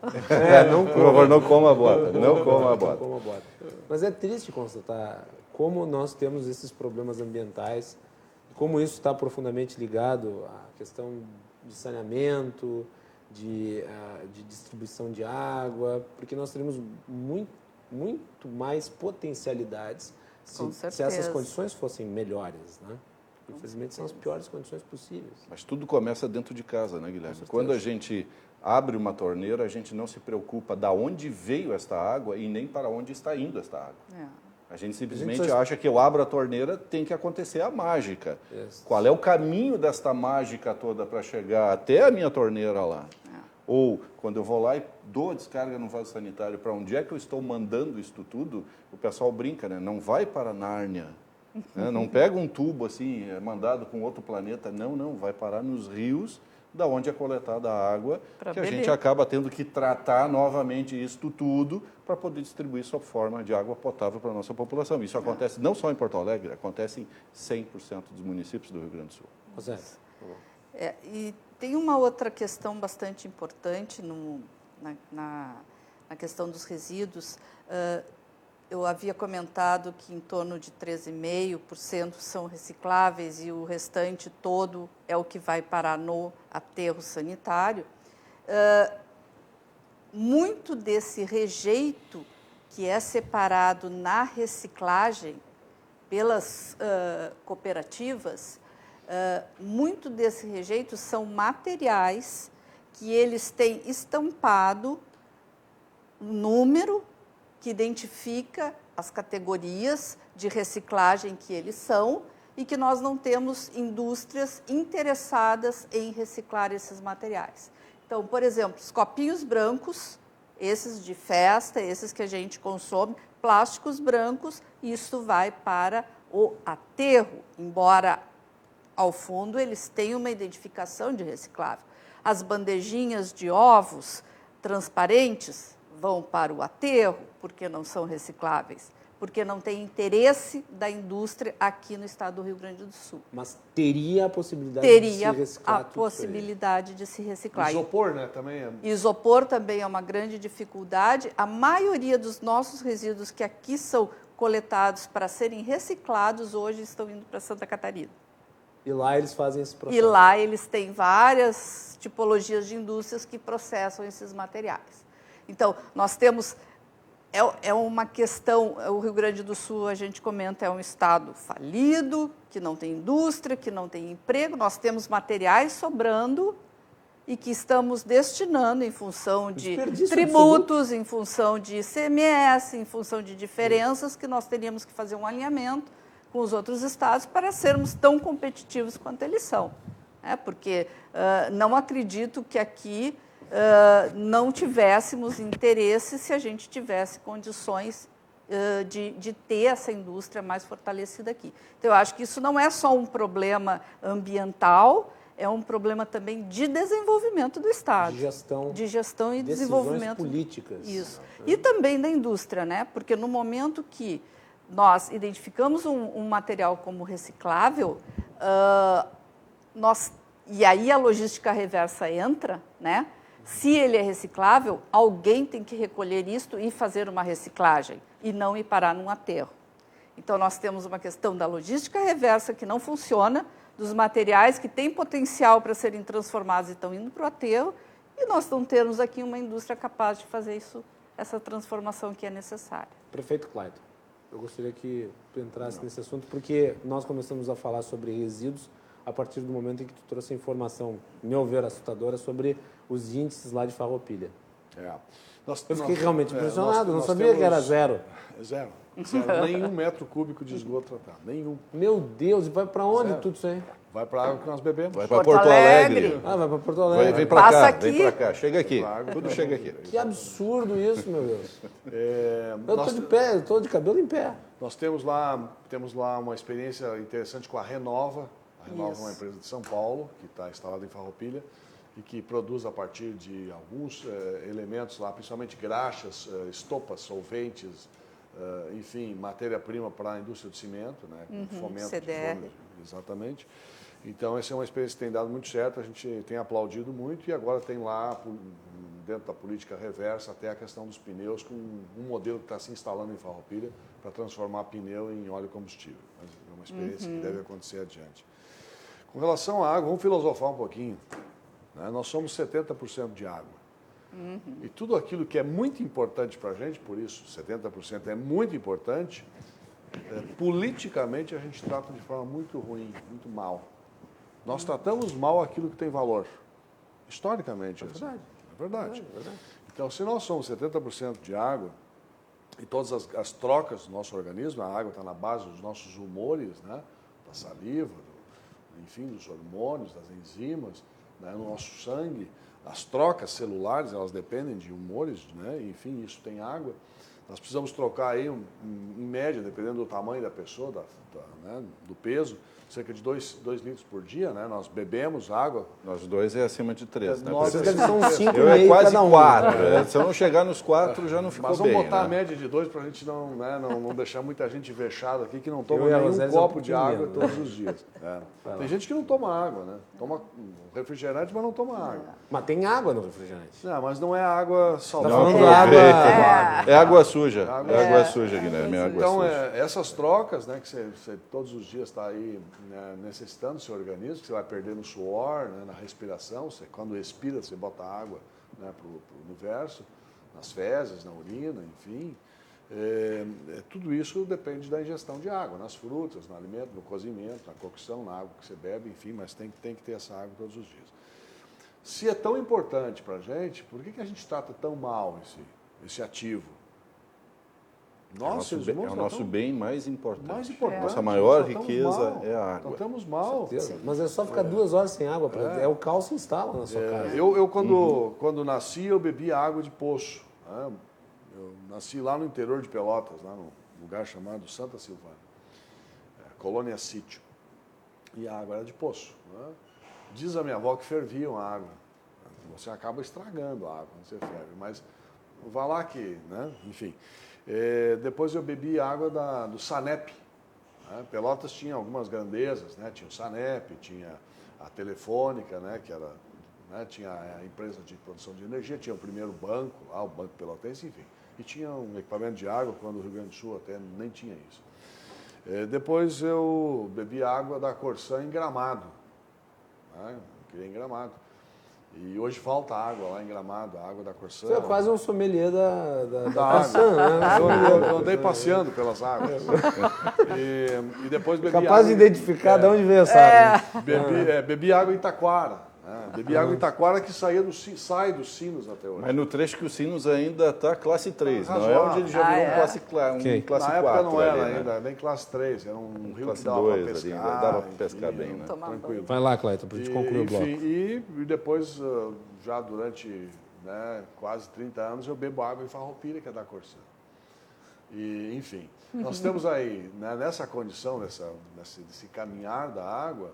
Não Por favor, não coma a bota. Não coma a bota. Mas é triste constatar como nós temos esses problemas ambientais, como isso está profundamente ligado à questão de saneamento, de distribuição de água, porque nós teremos muito mais potencialidades se essas condições fossem melhores, né? Infelizmente são as piores condições possíveis. Mas tudo começa dentro de casa, né, Guilherme? Quando a gente abre uma torneira, a gente não se preocupa de onde veio esta água e nem para onde está indo esta água. A gente simplesmente acha que eu abro a torneira, tem que acontecer a mágica. Qual é o caminho desta mágica toda para chegar até a minha torneira lá? Ou, quando eu vou lá e dou a descarga no vaso sanitário, para onde é que eu estou mandando isto tudo, o pessoal brinca, né? Não vai para Nárnia, né? Não pega um tubo assim, mandado com outro planeta, não, vai parar nos rios, da onde é coletada a água, que a gente acaba tendo que tratar novamente isto tudo para poder distribuir sob forma de água potável para a nossa população. Isso acontece não só em Porto Alegre, acontece em 100% dos municípios do Rio Grande do Sul. E tem uma outra questão bastante importante na questão dos resíduos. Eu havia comentado que em torno de 13,5% são recicláveis e o restante todo é o que vai parar no aterro sanitário. Muito desse rejeito que é separado na reciclagem pelas cooperativas, muito desse rejeito são materiais que eles têm estampado um número que identifica as categorias de reciclagem que eles são e que nós não temos indústrias interessadas em reciclar esses materiais. Então, por exemplo, os copinhos brancos, esses de festa, esses que a gente consome, plásticos brancos, isso vai para o aterro, embora ao fundo eles tenham uma identificação de reciclável. As bandejinhas de ovos transparentes vão para o aterro, porque não são recicláveis, porque não tem interesse da indústria aqui no estado do Rio Grande do Sul. Mas teria a possibilidade de se reciclar? Teria a possibilidade de se reciclar. Isopor, né? Também Isopor também é uma grande dificuldade. A maioria dos nossos resíduos que aqui são coletados para serem reciclados, hoje estão indo para Santa Catarina. E lá eles fazem esse processo? E lá eles têm várias tipologias de indústrias que processam esses materiais. Então, nós temos, é uma questão, o Rio Grande do Sul, a gente comenta, é um estado falido, que não tem indústria, que não tem emprego, nós temos materiais sobrando e que estamos destinando em função de tributos, em função de ICMS, em função de diferenças, que nós teríamos que fazer um alinhamento com os outros estados para sermos tão competitivos quanto eles são. Porque não acredito que aqui não tivéssemos interesse se a gente tivesse condições de ter essa indústria mais fortalecida aqui. Então, eu acho que isso não é só um problema ambiental, é um problema também de desenvolvimento do Estado. De gestão e desenvolvimento. Políticas. Isso. E também da indústria, né? Porque no momento que nós identificamos um material como reciclável, e aí a logística reversa entra, né? Se ele é reciclável, alguém tem que recolher isto e fazer uma reciclagem, e não ir parar num aterro. Então, nós temos uma questão da logística reversa que não funciona, dos materiais que têm potencial para serem transformados e estão indo para o aterro, e nós não temos aqui uma indústria capaz de fazer essa transformação que é necessária. Prefeito Clayton, eu gostaria que tu entrasse nesse assunto, porque nós começamos a falar sobre resíduos a partir do momento em que tu trouxe a informação, meu ver, assustadora, sobre os índices lá de Farroupilha. Eu fiquei realmente impressionado, não sabia que era zero. Zero. Nenhum metro cúbico de esgoto tratado. Nenhum. Meu Deus, e vai para onde tudo isso aí? Vai para a água que nós bebemos. Vai para Porto Alegre. Vai para Porto Alegre. Vem para cá, vem para cá. Chega aqui. Tudo chega aqui. Que absurdo isso, meu Deus. Eu estou de pé, estou de cabelo em pé. Nós temos lá uma experiência interessante com a Renova. A Renova é uma empresa de São Paulo, que está instalada em Farroupilha, e que produz a partir de alguns elementos lá, principalmente graxas, estopas, solventes, enfim, matéria-prima para a indústria do cimento, né? Fomento CDR. Exatamente. Então, essa é uma experiência que tem dado muito certo, a gente tem aplaudido muito e agora tem lá, dentro da política reversa, até a questão dos pneus, com um modelo que está se instalando em Farroupilha para transformar pneu em óleo combustível. É uma experiência que deve acontecer adiante. Com relação à água, vamos filosofar um pouquinho. né? Nós somos 70% de água. E tudo aquilo que é muito importante para a gente, por isso 70% é muito importante, politicamente a gente trata de forma muito ruim, muito mal. Nós tratamos mal aquilo que tem valor. Historicamente. É verdade. É verdade. Então, se nós somos 70% de água, e todas as trocas do nosso organismo, a água está na base dos nossos humores, né? Da saliva, enfim, dos hormônios, das enzimas, né? No nosso sangue. As trocas celulares, elas dependem de humores, né? Enfim, isso tem água. Nós precisamos trocar aí, em média, dependendo do tamanho da pessoa, né? Do peso, cerca de 2 litros por dia, né? Nós bebemos água. Nós dois é acima de 3, né? Vocês devem ser uns 5 Eu é meio quase cada um. 4. Se eu não chegar nos 4, já não ficou Mas bem. vamos botar né? a média de 2 para a gente não deixar muita gente vexada aqui que não toma Eu e a nenhum Roseli copo somos de água pequenos, todos os dias. Tem gente que não toma água, né? Toma refrigerante, mas não toma água. Mas tem água no refrigerante. Não, mas não é água Tá saudável. falando Não, água... É água suja. É água suja, Guilherme. É água Então, suja. essas trocas, né, que você todos os dias está aí, né, necessitando do seu organismo, que você vai perder no suor, né, na respiração, quando expira, você bota água, né, para o universo, nas fezes, na urina, enfim. Tudo isso depende da ingestão de água, nas frutas, no alimento, no cozimento, na cocção, na água que você bebe, enfim, mas tem que ter essa água todos os dias. Se é tão importante para a gente, por que a gente trata tão mal esse ativo? É o nosso bem mais importante. Mais importante. Nossa maior Nós riqueza mal. é a água. Tratamos mal. Mas é só ficar 2 horas sem água. É o cálcio instala na sua casa. Eu quando nasci, eu bebia água de poço. Né? Eu nasci lá no interior de Pelotas, lá num lugar chamado Santa Silvana, colônia sítio. E a água era de poço. Né? Diz a minha avó que ferviam a água. Você acaba estragando a água quando você ferve, mas vá lá que, né? Enfim. Depois eu bebi água do Sanep. Né? Pelotas tinha algumas grandezas, né? Tinha o Sanep, tinha a Telefônica, né? Que era, né? Tinha a empresa de produção de energia, tinha o primeiro banco, lá, o Banco Pelotense, enfim. E tinha um equipamento de água, quando o Rio Grande do Sul até nem tinha isso. Depois eu bebi água da Corsã em Gramado. Né? Criei em Gramado. E hoje falta água lá em Gramado, a água da Corsã. Você é quase um sommelier da Corsã, né? Eu andei passeando pelas águas. E depois bebi Capaz água, de identificar de onde veio essa água. bebi água em Taquara. Bebi água em Taquara que sai dos Sinos até hoje. Mas no trecho que o Sinos ainda está classe 3, não é razoável. onde ele já virou um classe 4. Na época não era ali, ainda, nem classe 3, era um rio Classe que dava para 2 ali, pescar. dava para pescar bem, né? Tranquilo. Vai lá, Cleiton, para a gente concluir o bloco. Enfim, e depois, já durante, né, quase 30 anos, eu bebo água em Farroupilha, que é da Corsã. E, enfim, nós temos aí, né, nessa condição, desse caminhar da água,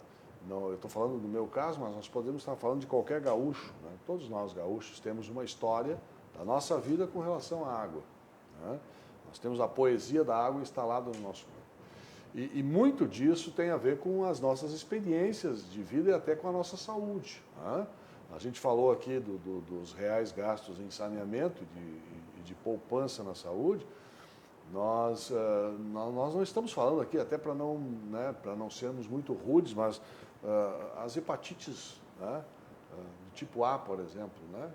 não, eu estou falando do meu caso, mas nós podemos estar falando de qualquer gaúcho. Né? Todos nós gaúchos temos uma história da nossa vida com relação à água. Né? Nós temos a poesia da água instalada no nosso corpo. E muito disso tem a ver com as nossas experiências de vida e até com a nossa saúde. Né? A gente falou aqui dos reais gastos em saneamento e de poupança na saúde. Nós não estamos falando aqui, até para não sermos muito rudes, mas as hepatites, né, do tipo A, por exemplo, né,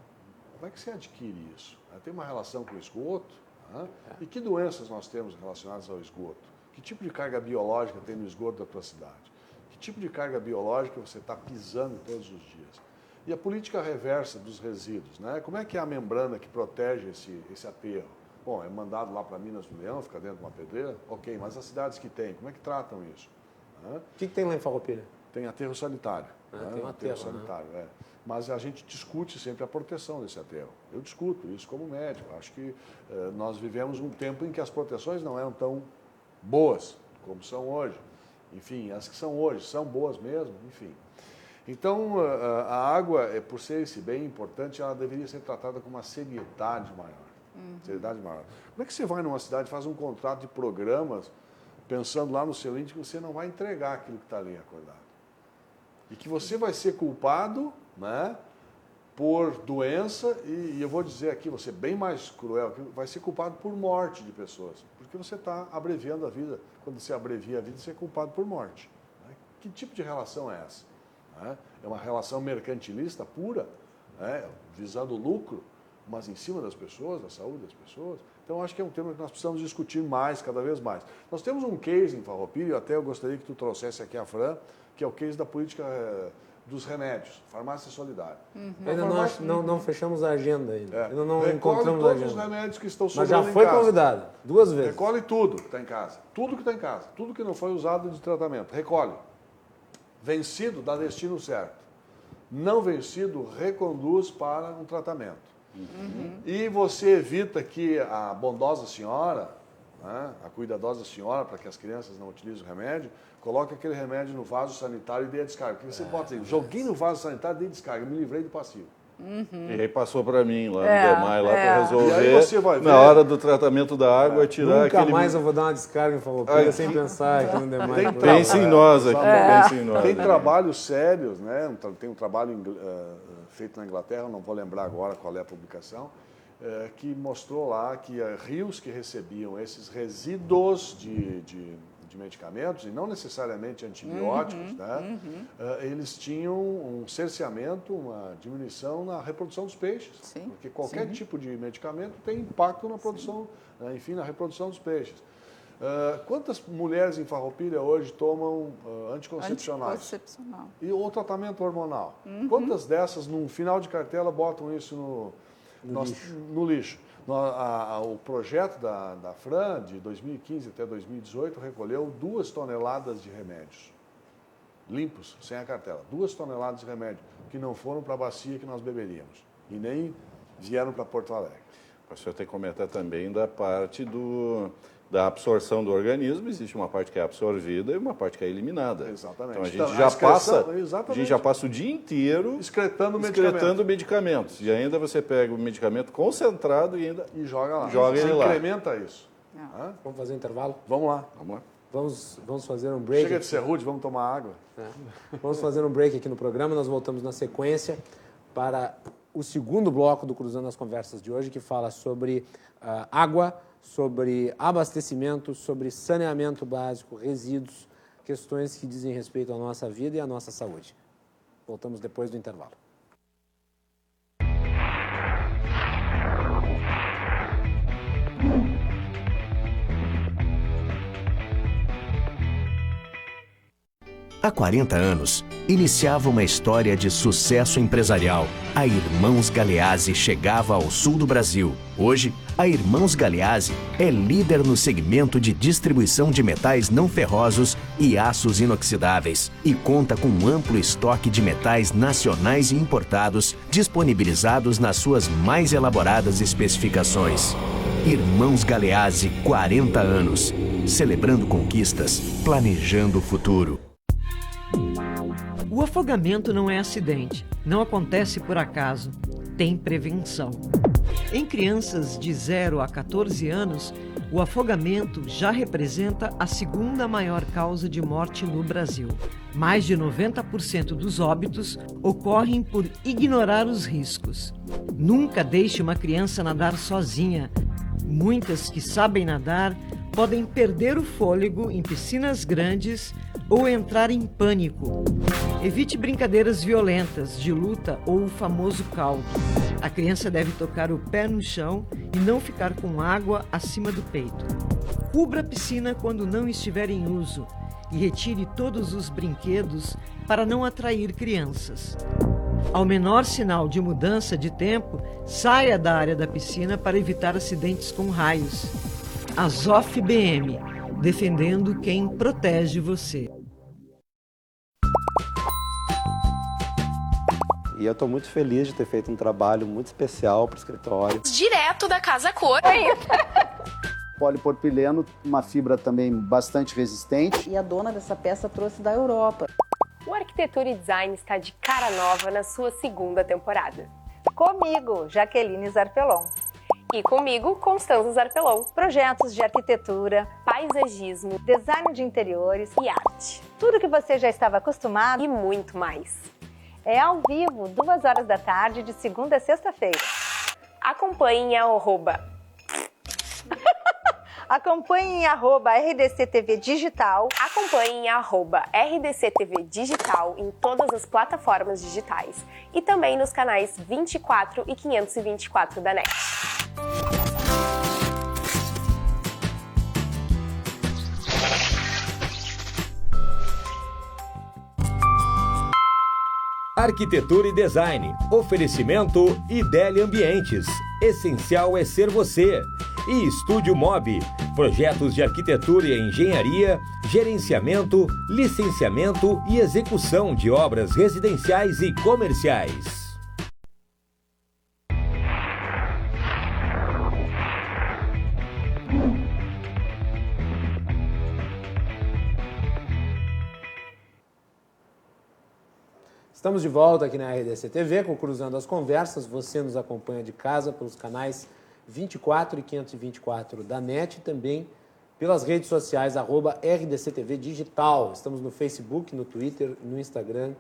como é que você adquire isso? Tem uma relação com o esgoto? Né? E que doenças nós temos relacionadas ao esgoto? Que tipo de carga biológica tem no esgoto da tua cidade? Que tipo de carga biológica você está pisando todos os dias? E a política reversa dos resíduos, né? Como é que é a membrana que protege esse aterro? Bom, é mandado lá para Minas do Leão, fica dentro de uma pedreira? Ok, mas as cidades que têm, como é que tratam isso? O que tem lá em Farroupilha? Tem aterro sanitário. Tem um aterro sanitário, né? Mas a gente discute sempre a proteção desse aterro. Eu discuto isso como médico. Acho que nós vivemos um tempo em que as proteções não eram tão boas como são hoje. Enfim, as que são hoje são boas mesmo, enfim. Então, a água, por ser esse bem importante, ela deveria ser tratada com uma seriedade maior. Seriedade maior. Como é que você vai numa cidade e faz um contrato de programas pensando lá no seu índice que você não vai entregar aquilo que está ali acordado? E que você vai ser culpado, né, por doença e eu vou dizer aqui, você bem mais cruel, vai ser culpado por morte de pessoas. Porque você está abreviando a vida. Quando você abrevia a vida, você é culpado por morte. Né? Que tipo de relação é essa? é uma relação mercantilista pura, né, visando o lucro, mas em cima das pessoas, da saúde das pessoas. Então, acho que é um tema que nós precisamos discutir mais, cada vez mais. Nós temos um case em Farroupilha, até eu gostaria que tu trouxesse aqui a Fran, que é o case da política dos remédios, farmácia solidária. Ainda não fechamos a agenda ainda. Ainda não Recolhe encontramos a todos agenda. os remédios que estão Mas sobrando já em foi casa. convidado 2 vezes. Recolhe tudo que está em casa. Tudo que está em casa. Tudo que não foi usado de tratamento. Recolhe. Vencido, dá destino certo. Não vencido, reconduz para um tratamento. E você evita que a bondosa senhora, né, a cuidadosa senhora, para que as crianças não utilizem o remédio, coloque aquele remédio no vaso sanitário e dê a descarga. Porque você bota assim, joguei no vaso sanitário e dei descarga, me livrei do passivo. E aí passou para mim lá no DEMAI, lá para resolver, E aí você vai ver, na hora do tratamento da água, tirar Nunca aquele... mais eu vou dar uma descarga em Farroupilha sem pensar aqui no demais. Pense em nós aqui, pense em nós. Tem trabalhos sérios, né? Tem um trabalho feito na Inglaterra, não vou lembrar agora qual é a publicação, que mostrou lá que rios que recebiam esses resíduos de medicamentos, e não necessariamente antibióticos, né? Eles tinham um cerceamento, uma diminuição na reprodução dos peixes. Sim, Porque qualquer tipo de medicamento tem impacto na produção, enfim, na reprodução dos peixes. Quantas mulheres em Farroupilha hoje tomam anticoncepcionais? Anticoncepcional. Ou tratamento hormonal? Quantas dessas, num final de cartela, botam isso no lixo? O projeto da Fran, de 2015 até 2018, recolheu 2 toneladas de remédios limpos, sem a cartela. 2 toneladas de remédio que não foram para a bacia que nós beberíamos e nem vieram para Porto Alegre. O senhor tem que comentar também da parte da absorção do organismo. Existe uma parte que é absorvida e uma parte que é eliminada. Exatamente. Então Então, a gente já passa o dia inteiro excretando medicamentos. E ainda você pega o medicamento concentrado e ainda e joga lá. Joga ele lá. Incrementa isso. Vamos fazer um intervalo? Vamos lá. Vamos lá. Vamos fazer um break. Chega de ser rude, vamos tomar água. Vamos fazer um break aqui no programa. Nós voltamos na sequência para o segundo bloco do Cruzando as Conversas de hoje, que fala sobre água, sobre abastecimento, sobre saneamento básico, resíduos, questões que dizem respeito à nossa vida e à nossa saúde. Voltamos depois do intervalo. Há 40 anos, iniciava uma história de sucesso empresarial. A Irmãos Galeazzi chegava ao sul do Brasil. Hoje, a Irmãos Galeazzi é líder no segmento de distribuição de metais não ferrosos e aços inoxidáveis e conta com um amplo estoque de metais nacionais e importados disponibilizados nas suas mais elaboradas especificações. Irmãos Galeazzi, 40 anos. Celebrando conquistas, planejando o futuro. O afogamento não é acidente, não acontece por acaso, tem prevenção. Em crianças de 0 a 14 anos, o afogamento já representa a segunda maior causa de morte no Brasil. Mais de 90% dos óbitos ocorrem por ignorar os riscos. Nunca deixe uma criança nadar sozinha. Muitas que sabem nadar podem perder o fôlego em piscinas grandes ou entrar em pânico. Evite brincadeiras violentas, de luta ou o famoso caldo. A criança deve tocar o pé no chão e não ficar com água acima do peito. Cubra a piscina quando não estiver em uso e retire todos os brinquedos para não atrair crianças. Ao menor sinal de mudança de tempo, saia da área da piscina para evitar acidentes com raios. Azof BM, defendendo quem protege você. E eu estou muito feliz de ter feito um trabalho muito especial para o escritório. Direto da Casa Cor. Polipropileno, uma fibra também bastante resistente. E a dona dessa peça trouxe da Europa. O Arquitetura e Design está de cara nova na sua segunda temporada. Comigo, Jaqueline Zarpelon. E comigo, Constanza Zarpelon. Projetos de arquitetura, paisagismo, design de interiores e arte. Tudo que você já estava acostumado e muito mais. É ao vivo, 2 horas da tarde, de segunda a sexta-feira. Acompanhem a Acompanhe em @RDCTV Digital. Acompanhe em @RDCTV Digital em todas as plataformas digitais e também nos canais 24 e 524 da NET. Arquitetura e Design. Oferecimento Ideli Ambientes. Essencial é ser você. E Estúdio Mob. Projetos de arquitetura e engenharia, gerenciamento, licenciamento e execução de obras residenciais e comerciais. Estamos de volta aqui na RDC TV com Cruzando as Conversas. Você nos acompanha de casa pelos canais 24 e 524 da NET e também pelas redes sociais @RDCTV Digital. Estamos no Facebook, no Twitter, no Instagram,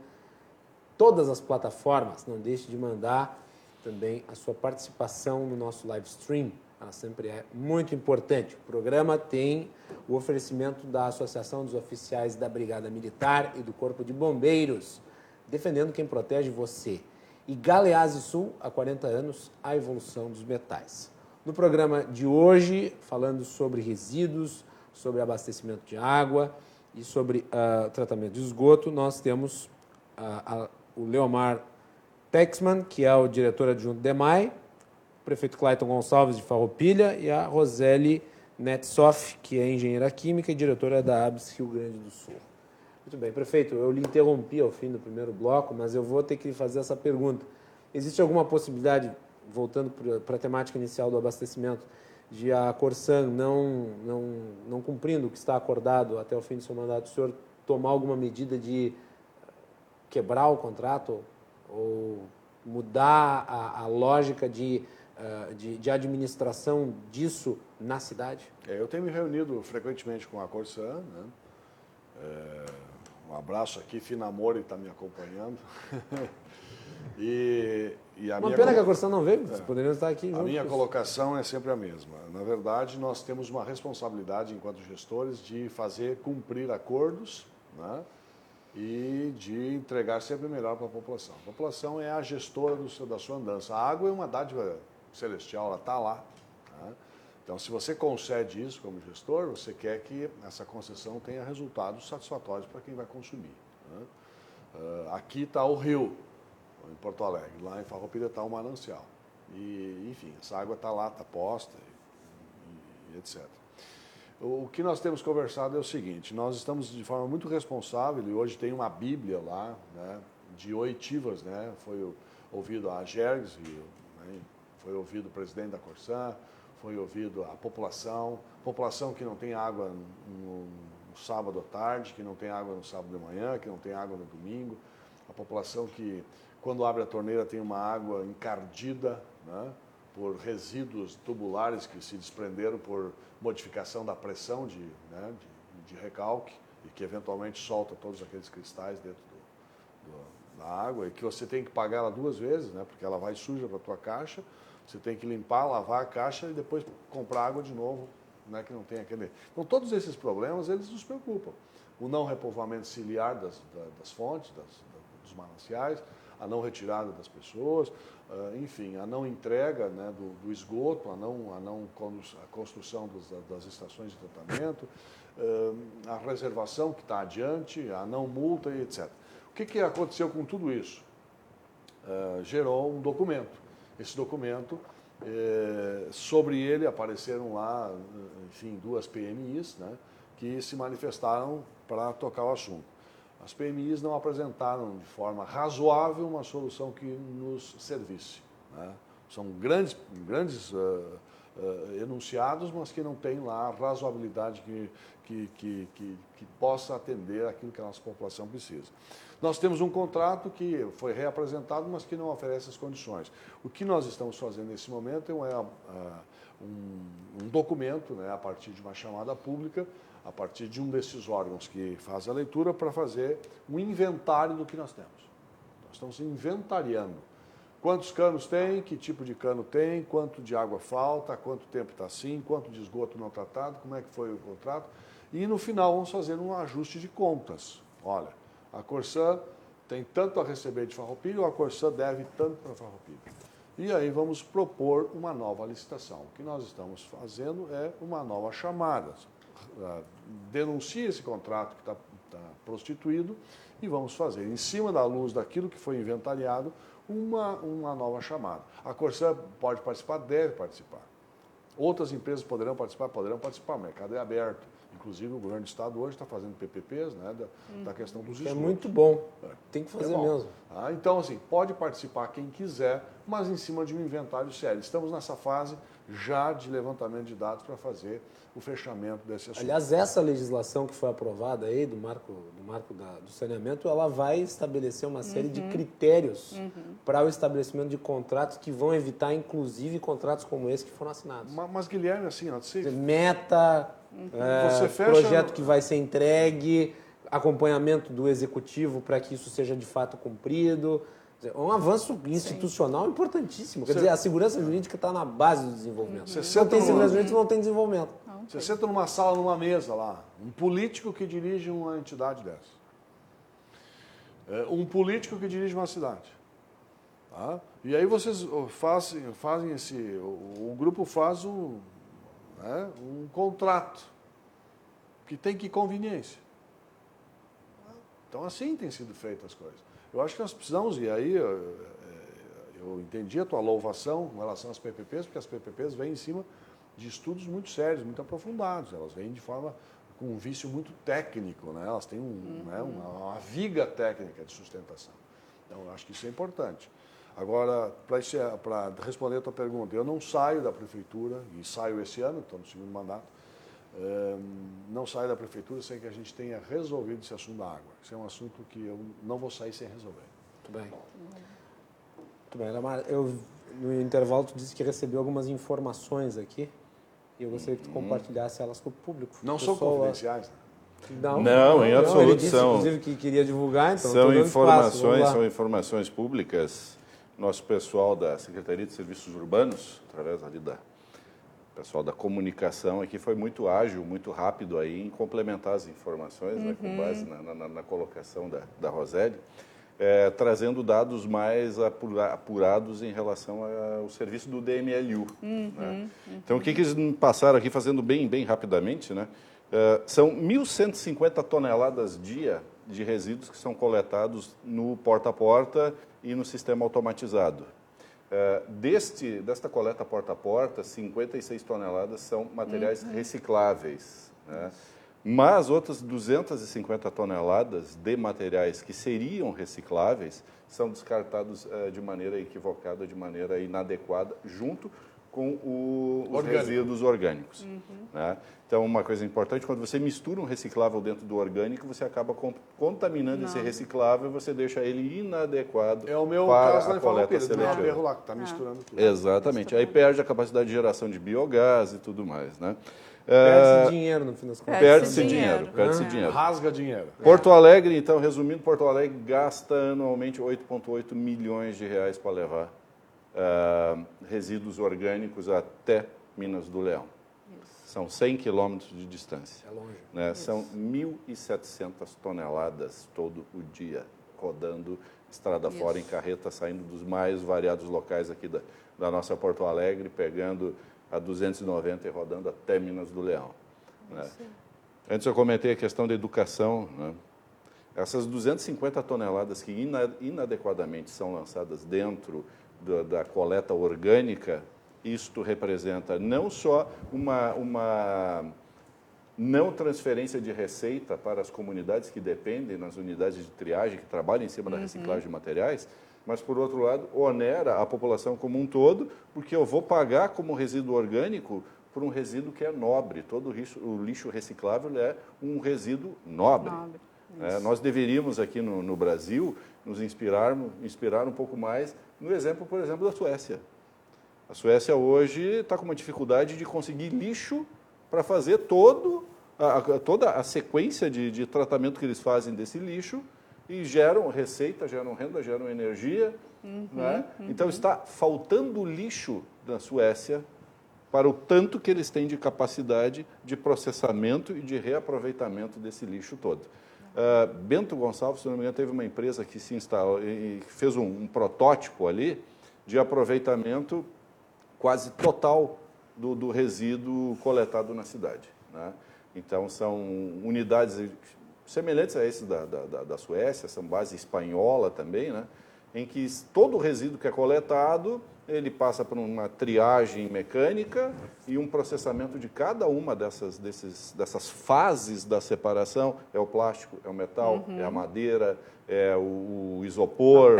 todas as plataformas. Não deixe de mandar também a sua participação no nosso live stream. Ela sempre é muito importante. O programa tem o oferecimento da Associação dos Oficiais da Brigada Militar e do Corpo de Bombeiros, defendendo quem protege você. E Galeazzi Sul, há 40 anos, a evolução dos metais. No programa de hoje, falando sobre resíduos, sobre abastecimento de água e sobre tratamento de esgoto, nós temos o Leomar Texman, que é o diretor adjunto do DEMAI, o prefeito Clayton Gonçalves de Farroupilha e a Roseli Netsoff, que é engenheira química e diretora da ABS Rio Grande do Sul. Muito bem, prefeito, eu lhe interrompi ao fim do primeiro bloco, mas eu vou ter que lhe fazer essa pergunta. Existe alguma possibilidade, voltando para a temática inicial do abastecimento, de a Corsan não cumprindo o que está acordado até o fim do seu mandato, o senhor tomar alguma medida de quebrar o contrato ou mudar a lógica de administração disso na cidade? Eu tenho me reunido frequentemente com a Corsan, né? Um abraço aqui, Finamori está me acompanhando. Uma pena que a Corsan não veio, poderiam estar aqui juntos. A minha colocação é sempre a mesma. Na verdade, nós temos uma responsabilidade, enquanto gestores, de fazer cumprir acordos, né? E de entregar sempre melhor para a população. A população é a gestora da sua andança. A água é uma dádiva celestial, ela está lá. Né? Então, se você concede isso como gestor, você quer que essa concessão tenha resultados satisfatórios para quem vai consumir. Né? Aqui está o rio, em Porto Alegre. Lá em Farroupilha está o manancial. E, enfim, essa água está lá, está posta, e etc. O que nós temos conversado é o seguinte: nós estamos de forma muito responsável, e hoje tem uma bíblia lá, né, de oitivas, né? Foi ouvido a Gergs, né, foi ouvido o presidente da Corsan, foi ouvido a população que não tem água no sábado à tarde, que não tem água no sábado de manhã, que não tem água no domingo, a população que, quando abre a torneira, tem uma água encardida, né, por resíduos tubulares que se desprenderam por modificação da pressão de recalque e que eventualmente solta todos aqueles cristais dentro da água, e que você tem que pagar ela 2 vezes, né, porque ela vai suja para a tua caixa. Você tem que limpar, lavar a caixa e depois comprar água de novo, né, que não tem aquele... Então, todos esses problemas, eles nos preocupam. O não repovoamento ciliar das fontes, dos mananciais, a não retirada das pessoas, enfim, a não entrega, né, do esgoto, a construção das estações de tratamento, a reservação que está adiante, a não multa e etc. O que aconteceu com tudo isso? Gerou um documento. Esse documento, sobre ele apareceram lá, enfim, 2 PMIs, né, que se manifestaram para tocar o assunto. As PMIs não apresentaram de forma razoável uma solução que nos servisse. Né? São grandes enunciados, mas que não têm lá a razoabilidade que possa atender aquilo que a nossa população precisa. Nós temos um contrato que foi reapresentado, mas que não oferece as condições. O que nós estamos fazendo nesse momento é um documento, né, a partir de uma chamada pública, a partir de um desses órgãos que faz a leitura, para fazer um inventário do que nós temos. Nós estamos inventariando Quantos canos tem, que tipo de cano tem, quanto de água falta, quanto tempo está assim, quanto de esgoto não tratado, como é que foi o contrato. E no final vamos fazer um ajuste de contas. Olha, a Corsã tem tanto a receber de Farroupilha, a Corsã deve tanto para Farroupilha. E aí vamos propor uma nova licitação. O que nós estamos fazendo é uma nova chamada. Denuncia esse contrato que está prostituído e vamos fazer, em cima da luz daquilo que foi inventariado, uma nova chamada. A Corsã pode participar, deve participar. Outras empresas poderão participar, o mercado é aberto. Inclusive, o governo do estado hoje está fazendo PPPs, né, da questão dos esgotos. É muito bom, tem que fazer mesmo. Então, assim, pode participar quem quiser, mas em cima de um inventário sério. Estamos nessa fase já de levantamento de dados para fazer o fechamento desse assunto. Aliás, essa legislação que foi aprovada aí, do marco do saneamento, ela vai estabelecer uma série de critérios para o estabelecimento de contratos que vão evitar, inclusive, contratos como esse que foram assinados. Mas Guilherme, assim, meta, projeto que vai ser entregue, acompanhamento do executivo para que isso seja de fato cumprido. É um avanço institucional importantíssimo. Quer dizer, a segurança jurídica está na base do desenvolvimento. Se não tem segurança jurídica, não tem desenvolvimento. Você senta numa sala, numa mesa lá, um político que dirige uma entidade dessa. Um político que dirige uma cidade. Tá? E aí vocês fazem esse... O grupo faz um contrato que tem que conveniência. Então assim tem sido feitas as coisas. Eu acho que nós precisamos, e aí eu entendi a tua louvação com relação às PPPs, porque as PPPs vêm em cima de estudos muito sérios, muito aprofundados. Elas vêm de forma com um vício muito técnico, né? Elas têm uma viga técnica de sustentação. Então, eu acho que isso é importante. Agora, para responder a tua pergunta, eu não saio da prefeitura, e saio esse ano, estou no segundo mandato, não saio da prefeitura sem que a gente tenha resolvido esse assunto da água. Isso é um assunto que eu não vou sair sem resolver. Muito bem. Muito bem, Lamar. No intervalo, tu disse que recebeu algumas informações aqui e eu gostaria que tu compartilhasse elas com o público. Não são confidenciais, né? Não, em absoluto. Ele disse, inclusive, que queria divulgar, então são informações públicas. Nosso pessoal da Secretaria de Serviços Urbanos, através ali pessoal da comunicação aqui, foi muito ágil, muito rápido aí em complementar as informações, né, com base na colocação da Roseli, trazendo dados mais apurados em relação ao serviço do DMLU. Né? Então, o que eles passaram aqui, fazendo bem rapidamente, né? São 1.150 toneladas dia de resíduos que são coletados no porta a porta e no sistema automatizado. Desta coleta porta a porta, 56 toneladas são materiais recicláveis, né? Mas outras 250 toneladas de materiais que seriam recicláveis são descartados de maneira equivocada, de maneira inadequada, junto com os resíduos orgânicos. Né? Então, uma coisa importante, quando você mistura um reciclável dentro do orgânico, você acaba contaminando esse reciclável e você deixa ele inadequado para a coleta seletiva. É o lá que está misturando tudo. Exatamente. Aí perde a capacidade de geração de biogás e tudo mais. Né? Perde-se dinheiro no fim das contas. Perde-se dinheiro. Rasga dinheiro. Porto Alegre, então, resumindo, Porto Alegre gasta anualmente 8,8 milhões de reais para levar resíduos orgânicos até Minas do Leão. São 100 quilômetros de distância. É longe. Né? São 1.700 toneladas todo o dia, rodando estrada fora em carreta, saindo dos mais variados locais aqui da nossa Porto Alegre, pegando a 290 e rodando até Minas do Leão. Né? Antes eu comentei a questão da educação. Né? Essas 250 toneladas que inadequadamente são lançadas dentro da coleta orgânica, isto representa não só uma não transferência de receita para as comunidades que dependem nas unidades de triagem, que trabalham em cima da reciclagem de materiais, mas, por outro lado, onera a população como um todo, porque eu vou pagar como resíduo orgânico por um resíduo que é nobre. Todo o lixo reciclável é um resíduo nobre. Nós deveríamos, aqui no Brasil, nos inspirar um pouco mais no exemplo, por exemplo, da Suécia. A Suécia hoje está com uma dificuldade de conseguir lixo para fazer toda a sequência de tratamento que eles fazem desse lixo e geram receita, geram renda, geram energia. Né? Então está faltando lixo na Suécia para o tanto que eles têm de capacidade de processamento e de reaproveitamento desse lixo todo. Bento Gonçalves, se não me engano, teve uma empresa que se instalou e fez um protótipo ali de aproveitamento quase total do resíduo coletado na cidade. Né? Então, são unidades semelhantes a esse da Suécia, são base espanhola também, né? Em que todo o resíduo que é coletado, ele passa por uma triagem mecânica e um processamento de cada uma dessas fases da separação. É o plástico, é o metal, é a madeira, é o isopor,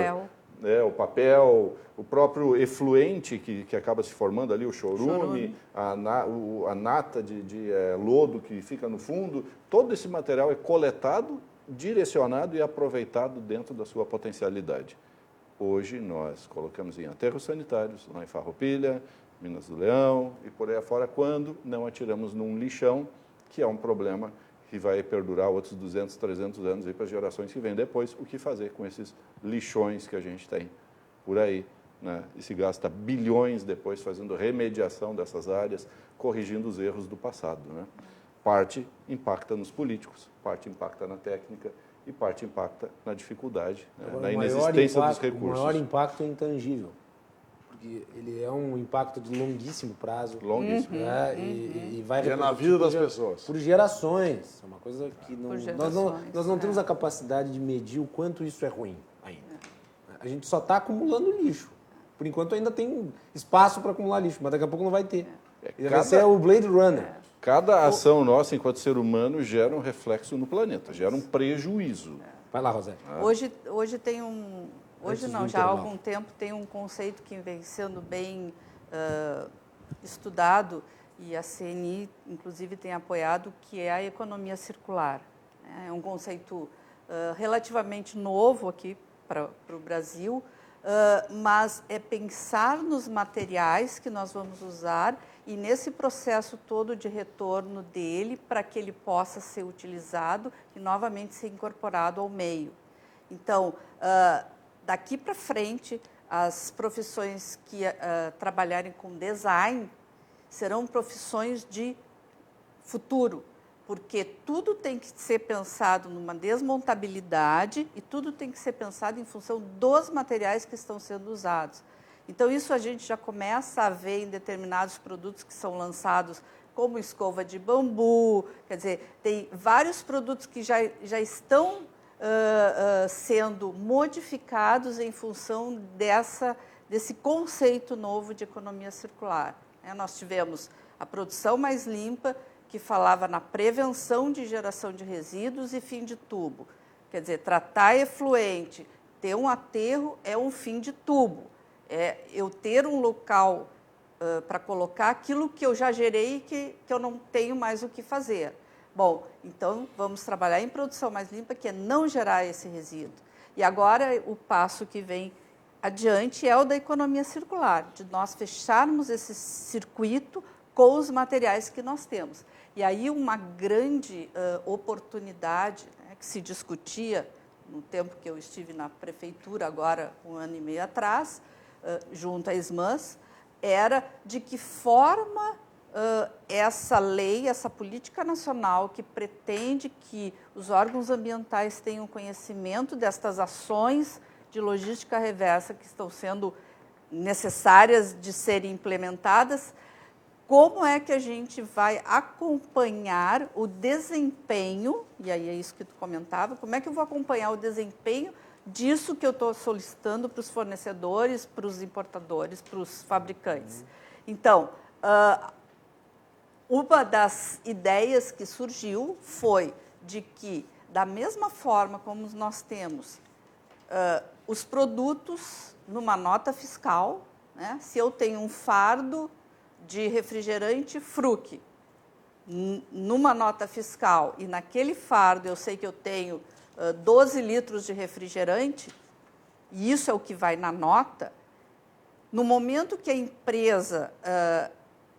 o papel, o próprio efluente que acaba se formando ali, o chorume, a nata de lodo que fica no fundo. Todo esse material é coletado, direcionado e aproveitado dentro da sua potencialidade. Hoje nós colocamos em aterros sanitários, lá em Farroupilha, Minas do Leão e por aí afora, quando não atiramos num lixão, que é um problema que vai perdurar outros 200, 300 anos para as gerações que vêm depois. O que fazer com esses lixões que a gente tem por aí? Né? E se gasta bilhões depois fazendo remediação dessas áreas, corrigindo os erros do passado. Né? Parte impacta nos políticos, parte impacta na técnica, e parte impacta na dificuldade, na inexistência dos recursos. O maior impacto é intangível, porque ele é um impacto de longuíssimo prazo. Longuíssimo. E vai na vida das pessoas. Por gerações. É uma coisa que nós não temos a capacidade de medir o quanto isso é ruim ainda. A gente só está acumulando lixo. Por enquanto ainda tem espaço para acumular lixo, mas daqui a pouco não vai ter. Vai ser o Blade Runner. Cada ação nossa, enquanto ser humano, gera um reflexo no planeta, gera um prejuízo. Vai lá, Rosé. Hoje tem um... Hoje não, já há algum tempo tem um conceito que vem sendo bem estudado e a CNI, inclusive, tem apoiado, que é a economia circular. É um conceito relativamente novo aqui para o Brasil, mas é pensar nos materiais que nós vamos usar e nesse processo todo de retorno dele para que ele possa ser utilizado e novamente ser incorporado ao meio. Então, daqui para frente, as profissões que trabalharem com design serão profissões de futuro, porque tudo tem que ser pensado numa desmontabilidade e tudo tem que ser pensado em função dos materiais que estão sendo usados. Então, isso a gente já começa a ver em determinados produtos que são lançados, como escova de bambu, quer dizer, tem vários produtos que já estão sendo modificados em função desse conceito novo de economia circular. Nós tivemos a produção mais limpa, que falava na prevenção de geração de resíduos e fim de tubo. Quer dizer, tratar efluente, ter um aterro é um fim de tubo. É eu ter um local para colocar aquilo que eu já gerei e que eu não tenho mais o que fazer. Bom, então vamos trabalhar em produção mais limpa, que é não gerar esse resíduo. E agora o passo que vem adiante é o da economia circular, de nós fecharmos esse circuito com os materiais que nós temos. E aí uma grande oportunidade, né, que se discutia no tempo que eu estive na prefeitura, agora 1 ano e meio atrás, junto à SMAS, era de que forma essa lei, essa política nacional que pretende que os órgãos ambientais tenham conhecimento destas ações de logística reversa que estão sendo necessárias de serem implementadas, como é que a gente vai acompanhar o desempenho, e aí é isso que tu comentava, como é que eu vou acompanhar o desempenho disso que eu estou solicitando para os fornecedores, para os importadores, para os fabricantes. Então, uma das ideias que surgiu foi de que, da mesma forma como nós temos os produtos numa nota fiscal, né, se eu tenho um fardo de refrigerante Fruc numa nota fiscal e naquele fardo eu sei que eu tenho 12 litros de refrigerante, e isso é o que vai na nota, no momento que a empresa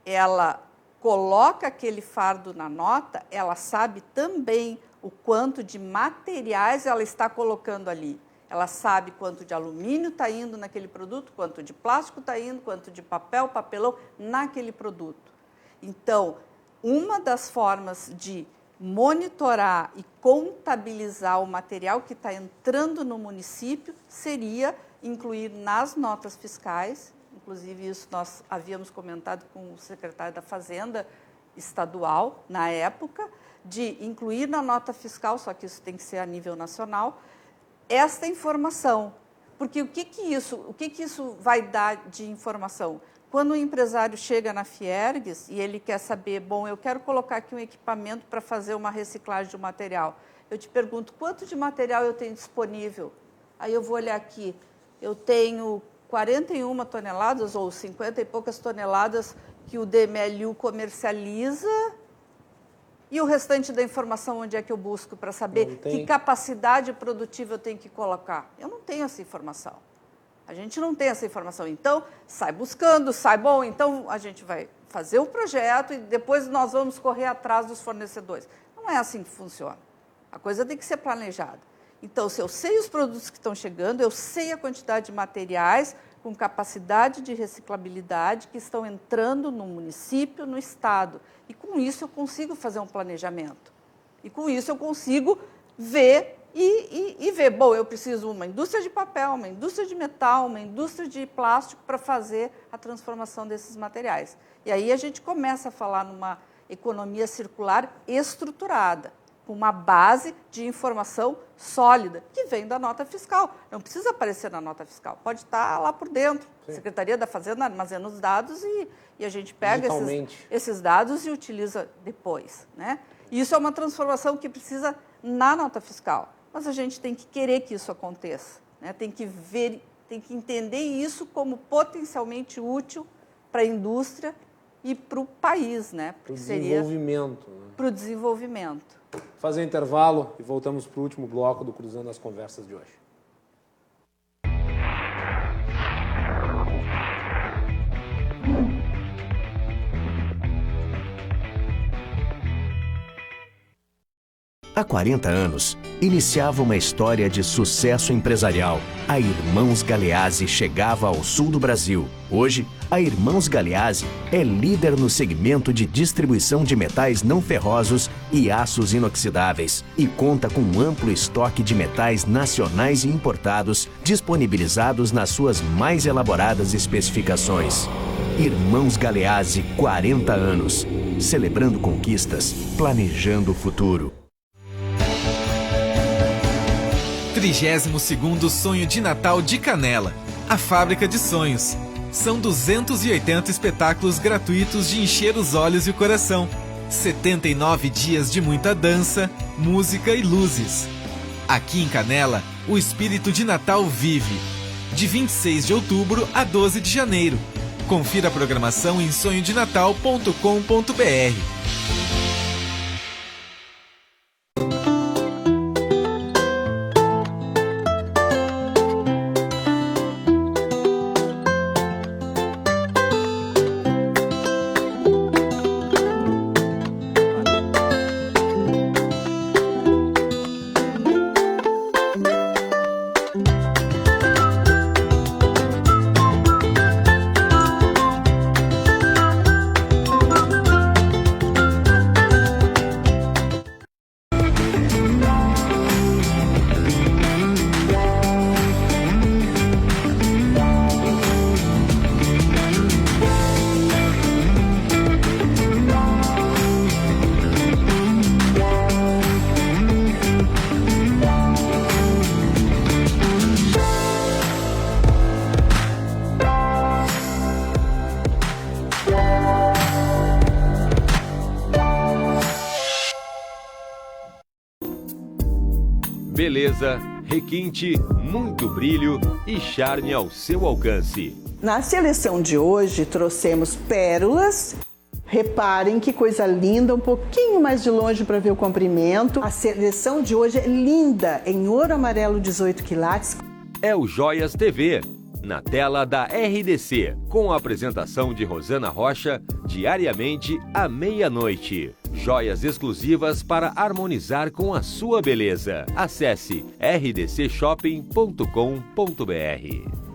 ela coloca aquele fardo na nota, ela sabe também o quanto de materiais ela está colocando ali. Ela sabe quanto de alumínio está indo naquele produto, quanto de plástico está indo, quanto de papel, papelão naquele produto. Então, uma das formas de monitorar e contabilizar o material que está entrando no município seria incluir nas notas fiscais, inclusive isso nós havíamos comentado com o secretário da Fazenda estadual, na época, de incluir na nota fiscal, só que isso tem que ser a nível nacional, esta informação. Porque o que isso vai dar de informação? Quando o empresário chega na Fiergues e ele quer saber, bom, eu quero colocar aqui um equipamento para fazer uma reciclagem de material, eu te pergunto, quanto de material eu tenho disponível? Aí eu vou olhar aqui, eu tenho 41 toneladas ou 50 e poucas toneladas que o DMLU comercializa, e o restante da informação onde é que eu busco para saber que capacidade produtiva eu tenho que colocar? Eu não tenho essa informação. A gente não tem essa informação. Então, sai buscando, bom, então a gente vai fazer o projeto e depois nós vamos correr atrás dos fornecedores. Não é assim que funciona. A coisa tem que ser planejada. Então, se eu sei os produtos que estão chegando, eu sei a quantidade de materiais com capacidade de reciclabilidade que estão entrando no município, no estado. E com isso eu consigo fazer um planejamento. E com isso eu consigo ver e ver, bom, eu preciso uma indústria de papel, uma indústria de metal, uma indústria de plástico para fazer a transformação desses materiais. E aí a gente começa a falar numa economia circular estruturada, com uma base de informação sólida, que vem da nota fiscal. Não precisa aparecer na nota fiscal, pode estar lá por dentro. Sim. A Secretaria da Fazenda armazena os dados e a gente pega esses dados e utiliza depois, né? Isso é uma transformação que precisa na nota fiscal. Mas a gente tem que querer que isso aconteça, né? Tem que ver, tem que entender isso como potencialmente útil para a indústria e para o país, né? Para o desenvolvimento. Para o desenvolvimento. Fazer um intervalo e voltamos para o último bloco do Cruzando as Conversas de hoje. Há 40 anos, iniciava uma história de sucesso empresarial. A Irmãos Galeazzi chegava ao sul do Brasil. Hoje, a Irmãos Galeazzi é líder no segmento de distribuição de metais não ferrosos e aços inoxidáveis e conta com um amplo estoque de metais nacionais e importados disponibilizados nas suas mais elaboradas especificações. Irmãos Galeazzi, 40 anos. Celebrando conquistas, planejando o futuro. 32º Sonho de Natal de Canela, a fábrica de sonhos. São 280 espetáculos gratuitos de encher os olhos e o coração. 79 dias de muita dança, música e luzes. Aqui em Canela, o espírito de Natal vive. De 26 de outubro a 12 de janeiro. Confira a programação em sonhodenatal.com.br. Beleza, requinte, muito brilho e charme ao seu alcance. Na seleção de hoje trouxemos pérolas. Reparem que coisa linda, um pouquinho mais de longe para ver o comprimento. A seleção de hoje é linda, em ouro amarelo 18 quilates. É o Joias TV, na tela da RDC, com a apresentação de Rosana Rocha, diariamente à meia-noite. Joias exclusivas para harmonizar com a sua beleza. Acesse rdcshopping.com.br.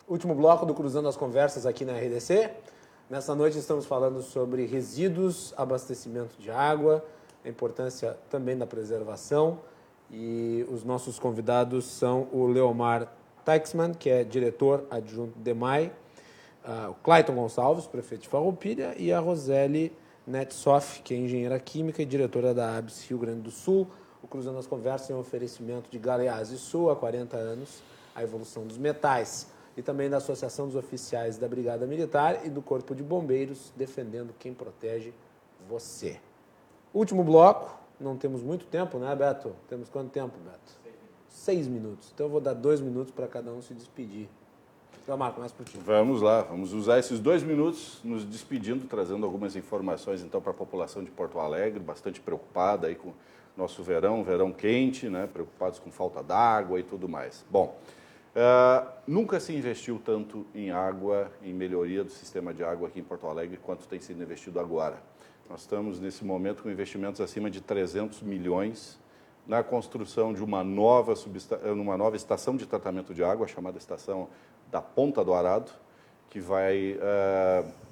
Último bloco do Cruzando as Conversas aqui na RDC. Nessa noite estamos falando sobre resíduos, abastecimento de água, a importância também da preservação. E os nossos convidados são o Leomar Teixman, que é diretor adjunto do DEMAI, o Clayton Gonçalves, prefeito de Farroupilha, e a Roseli Netsoff, que é engenheira química e diretora da ABS Rio Grande do Sul. O Cruzando as Conversas é um oferecimento de Galeazzi Sul, há 40 anos, a evolução dos metais. E também da Associação dos Oficiais da Brigada Militar e do Corpo de Bombeiros, defendendo quem protege você. Último bloco, não temos muito tempo, né, Beto? Temos quanto tempo, Beto? 6 minutos. Então eu vou dar 2 minutos para cada um se despedir. Então, Marco, começa por ti. Vamos lá, vamos usar esses 2 minutos nos despedindo, trazendo algumas informações então para a população de Porto Alegre, bastante preocupada aí com nosso verão quente, né? Preocupados com falta d'água e tudo mais. Bom, nunca se investiu tanto em água, em melhoria do sistema de água aqui em Porto Alegre, quanto tem sido investido agora. Nós estamos, nesse momento, com investimentos acima de 300 milhões na construção de uma nova estação de tratamento de água, chamada Estação da Ponta do Arado, que vai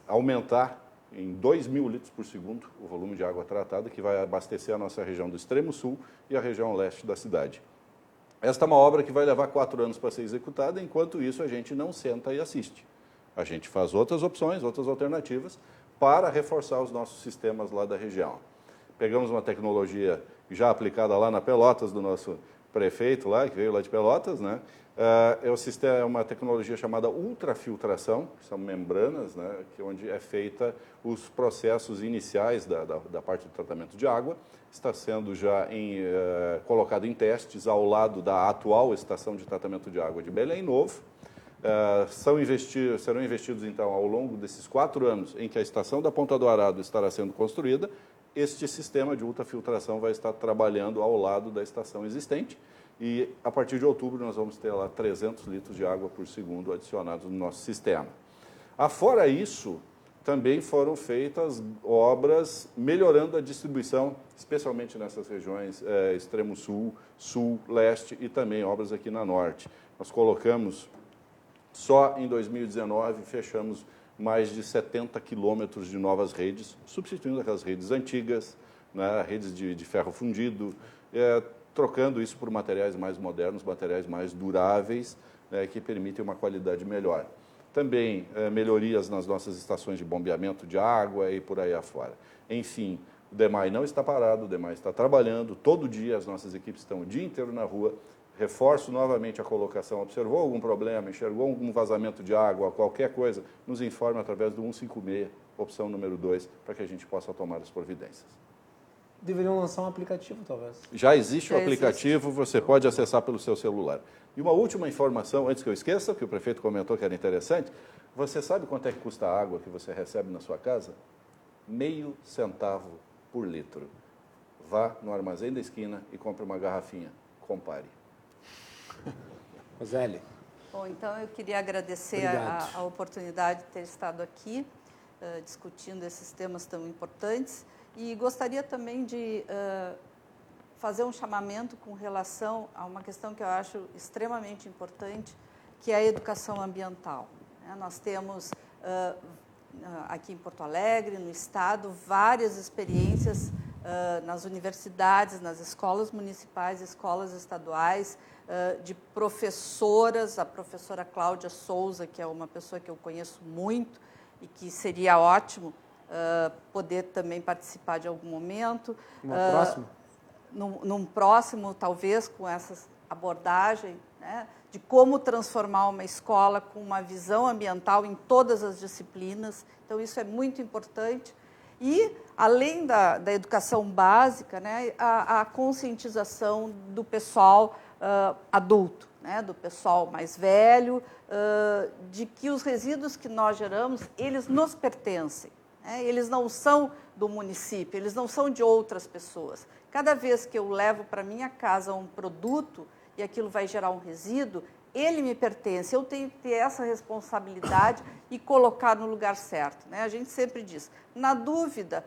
aumentar em 2.000 litros por segundo o volume de água tratada, que vai abastecer a nossa região do extremo sul e a região leste da cidade. Esta é uma obra que vai levar 4 anos para ser executada, enquanto isso a gente não senta e assiste. A gente faz outras opções, outras alternativas para reforçar os nossos sistemas lá da região. Pegamos uma tecnologia já aplicada lá na Pelotas, do nosso prefeito lá, que veio lá de Pelotas, né? É uma tecnologia chamada ultrafiltração, que são membranas, né? Onde é feita os processos iniciais da parte do tratamento de água. Está sendo já colocado em testes ao lado da atual estação de tratamento de água de Belém Novo. Serão investidos, então, ao longo desses 4 anos em que a estação da Ponta do Arado estará sendo construída, este sistema de ultrafiltração vai estar trabalhando ao lado da estação existente e, a partir de outubro, nós vamos ter lá 300 litros de água por segundo adicionados no nosso sistema. Afora isso, também foram feitas obras melhorando a distribuição, especialmente nessas regiões extremo sul, sul, leste e também obras aqui na norte. Nós colocamos, só em 2019, fechamos mais de 70 quilômetros de novas redes, substituindo aquelas redes antigas, né, redes de ferro fundido, trocando isso por materiais mais modernos, materiais mais duráveis, né, que permitem uma qualidade melhor. Também melhorias nas nossas estações de bombeamento de água e por aí afora. Enfim, o DEMAI não está parado, o DEMAI está trabalhando, todo dia as nossas equipes estão o dia inteiro na rua. Reforço novamente a colocação, observou algum problema, enxergou algum vazamento de água, qualquer coisa, nos informe através do 156, opção número 2, para que a gente possa tomar as providências. Deveriam lançar um aplicativo, talvez. Já existe o aplicativo, você pode acessar pelo seu celular. E uma última informação, antes que eu esqueça, que o prefeito comentou que era interessante, você sabe quanto é que custa a água que você recebe na sua casa? ½ centavo por litro. Vá no armazém da esquina e compre uma garrafinha. Compare. Roseli. Bom, então eu queria agradecer a oportunidade de ter estado aqui discutindo esses temas tão importantes e gostaria também de fazer um chamamento com relação a uma questão que eu acho extremamente importante, que é a educação ambiental. Nós temos aqui em Porto Alegre, no estado, várias experiências nas universidades, nas escolas municipais, escolas estaduais, de professoras, a professora Cláudia Souza, que é uma pessoa que eu conheço muito e que seria ótimo poder também participar de algum momento. Num próximo, talvez, com essa abordagem, né, de como transformar uma escola com uma visão ambiental em todas as disciplinas. Então, isso é muito importante. E, além da educação básica, né, a conscientização do pessoal adulto. né, do pessoal mais velho, de que os resíduos que nós geramos, eles nos pertencem. Né? Eles não são do município, eles não são de outras pessoas. Cada vez que eu levo para minha casa um produto e aquilo vai gerar um resíduo, ele me pertence, eu tenho que ter essa responsabilidade e colocar no lugar certo. Né? A gente sempre diz, na dúvida,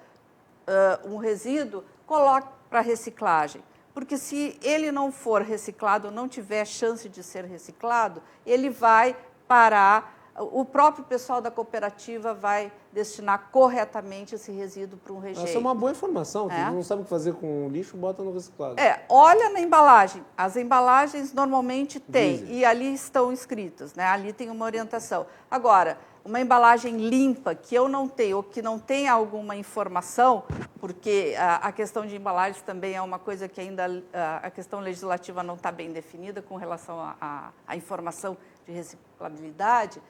um resíduo, coloque para reciclagem. Porque se ele não for reciclado, não tiver chance de ser reciclado, ele vai parar, o próprio pessoal da cooperativa vai destinar corretamente esse resíduo para um rejeito. Essa é uma boa informação, que não sabe o que fazer com o lixo, bota no reciclado. Olha na embalagem, as embalagens normalmente têm, e ali estão escritas, né? Ali tem uma orientação. Agora, uma embalagem limpa que eu não tenho, ou que não tem alguma informação, porque a questão de embalagens também é uma coisa que ainda a questão legislativa não está bem definida com relação à informação de reciclabilidade,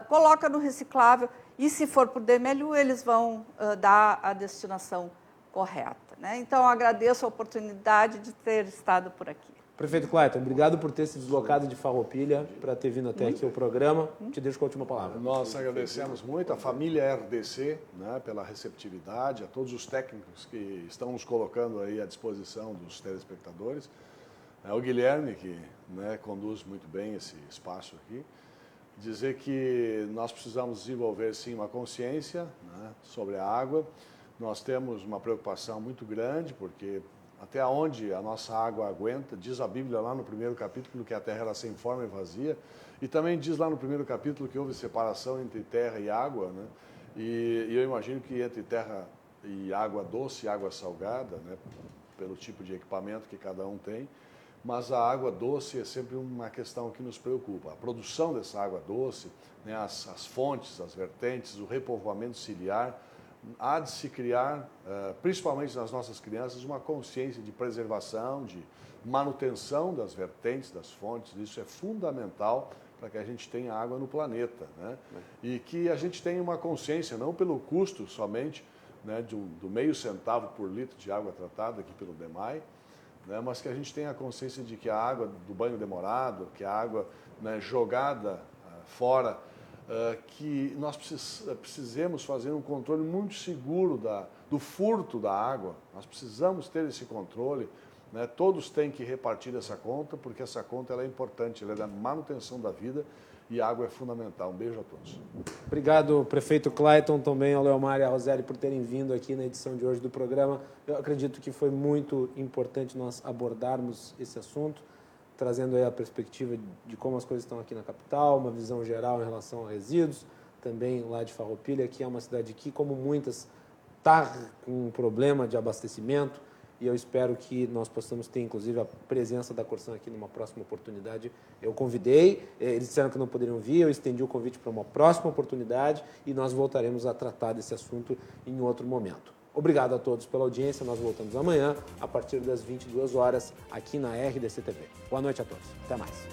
coloca no reciclável e, se for por DMLU, eles vão dar a destinação correta. Né? Então, eu agradeço a oportunidade de ter estado por aqui. Prefeito Clayton, obrigado por ter se deslocado de Farroupilha para ter vindo até aqui ao programa. Te deixo com a última palavra. Nós agradecemos muito a família RDC, né, pela receptividade, a todos os técnicos que estão nos colocando aí à disposição dos telespectadores. O Guilherme, que, né, conduz muito bem esse espaço aqui. Dizer que nós precisamos desenvolver, sim, uma consciência, né, sobre a água. Nós temos uma preocupação muito grande, porque até onde a nossa água aguenta, diz a Bíblia lá no primeiro capítulo que a terra era sem forma e vazia, e também diz lá no primeiro capítulo que houve separação entre terra e água, né? E eu imagino que entre terra e água doce e água salgada, né, pelo tipo de equipamento que cada um tem, mas a água doce é sempre uma questão que nos preocupa. A produção dessa água doce, né, as fontes, as vertentes, o repovoamento ciliar, há de se criar, principalmente nas nossas crianças, uma consciência de preservação, de manutenção das vertentes, das fontes. Isso é fundamental para que a gente tenha água no planeta, né? E que a gente tenha uma consciência, não pelo custo somente, né, do meio centavo por litro de água tratada aqui pelo DEMAI, né, mas que a gente tenha a consciência de que a água do banho demorado, que a água, né, jogada fora, que nós precisemos fazer um controle muito seguro do furto da água. Nós precisamos ter esse controle, né? Todos têm que repartir essa conta, porque essa conta ela é importante, ela é da manutenção da vida e a água é fundamental. Um beijo a todos. Obrigado, prefeito Clayton, também ao Leomar e a Roseli por terem vindo aqui na edição de hoje do programa. Eu acredito que foi muito importante nós abordarmos esse assunto, trazendo aí a perspectiva de como as coisas estão aqui na capital, uma visão geral em relação a resíduos, também lá de Farroupilha, que é uma cidade que, como muitas, está com um problema de abastecimento, e eu espero que nós possamos ter, inclusive, a presença da Corsan aqui numa próxima oportunidade. Eu convidei, eles disseram que não poderiam vir, eu estendi o convite para uma próxima oportunidade e nós voltaremos a tratar desse assunto em outro momento. Obrigado a todos pela audiência, nós voltamos amanhã, a partir das 22 horas, aqui na RDC TV. Boa noite a todos, até mais.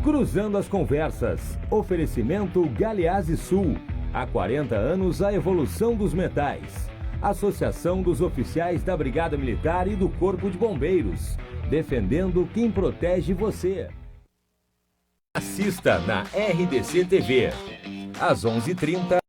Cruzando as conversas. Oferecimento Galeazzi Sul. Há 40 anos a evolução dos metais. Associação dos Oficiais da Brigada Militar e do Corpo de Bombeiros. Defendendo quem protege você. Assista na RDC TV. Às 11h30.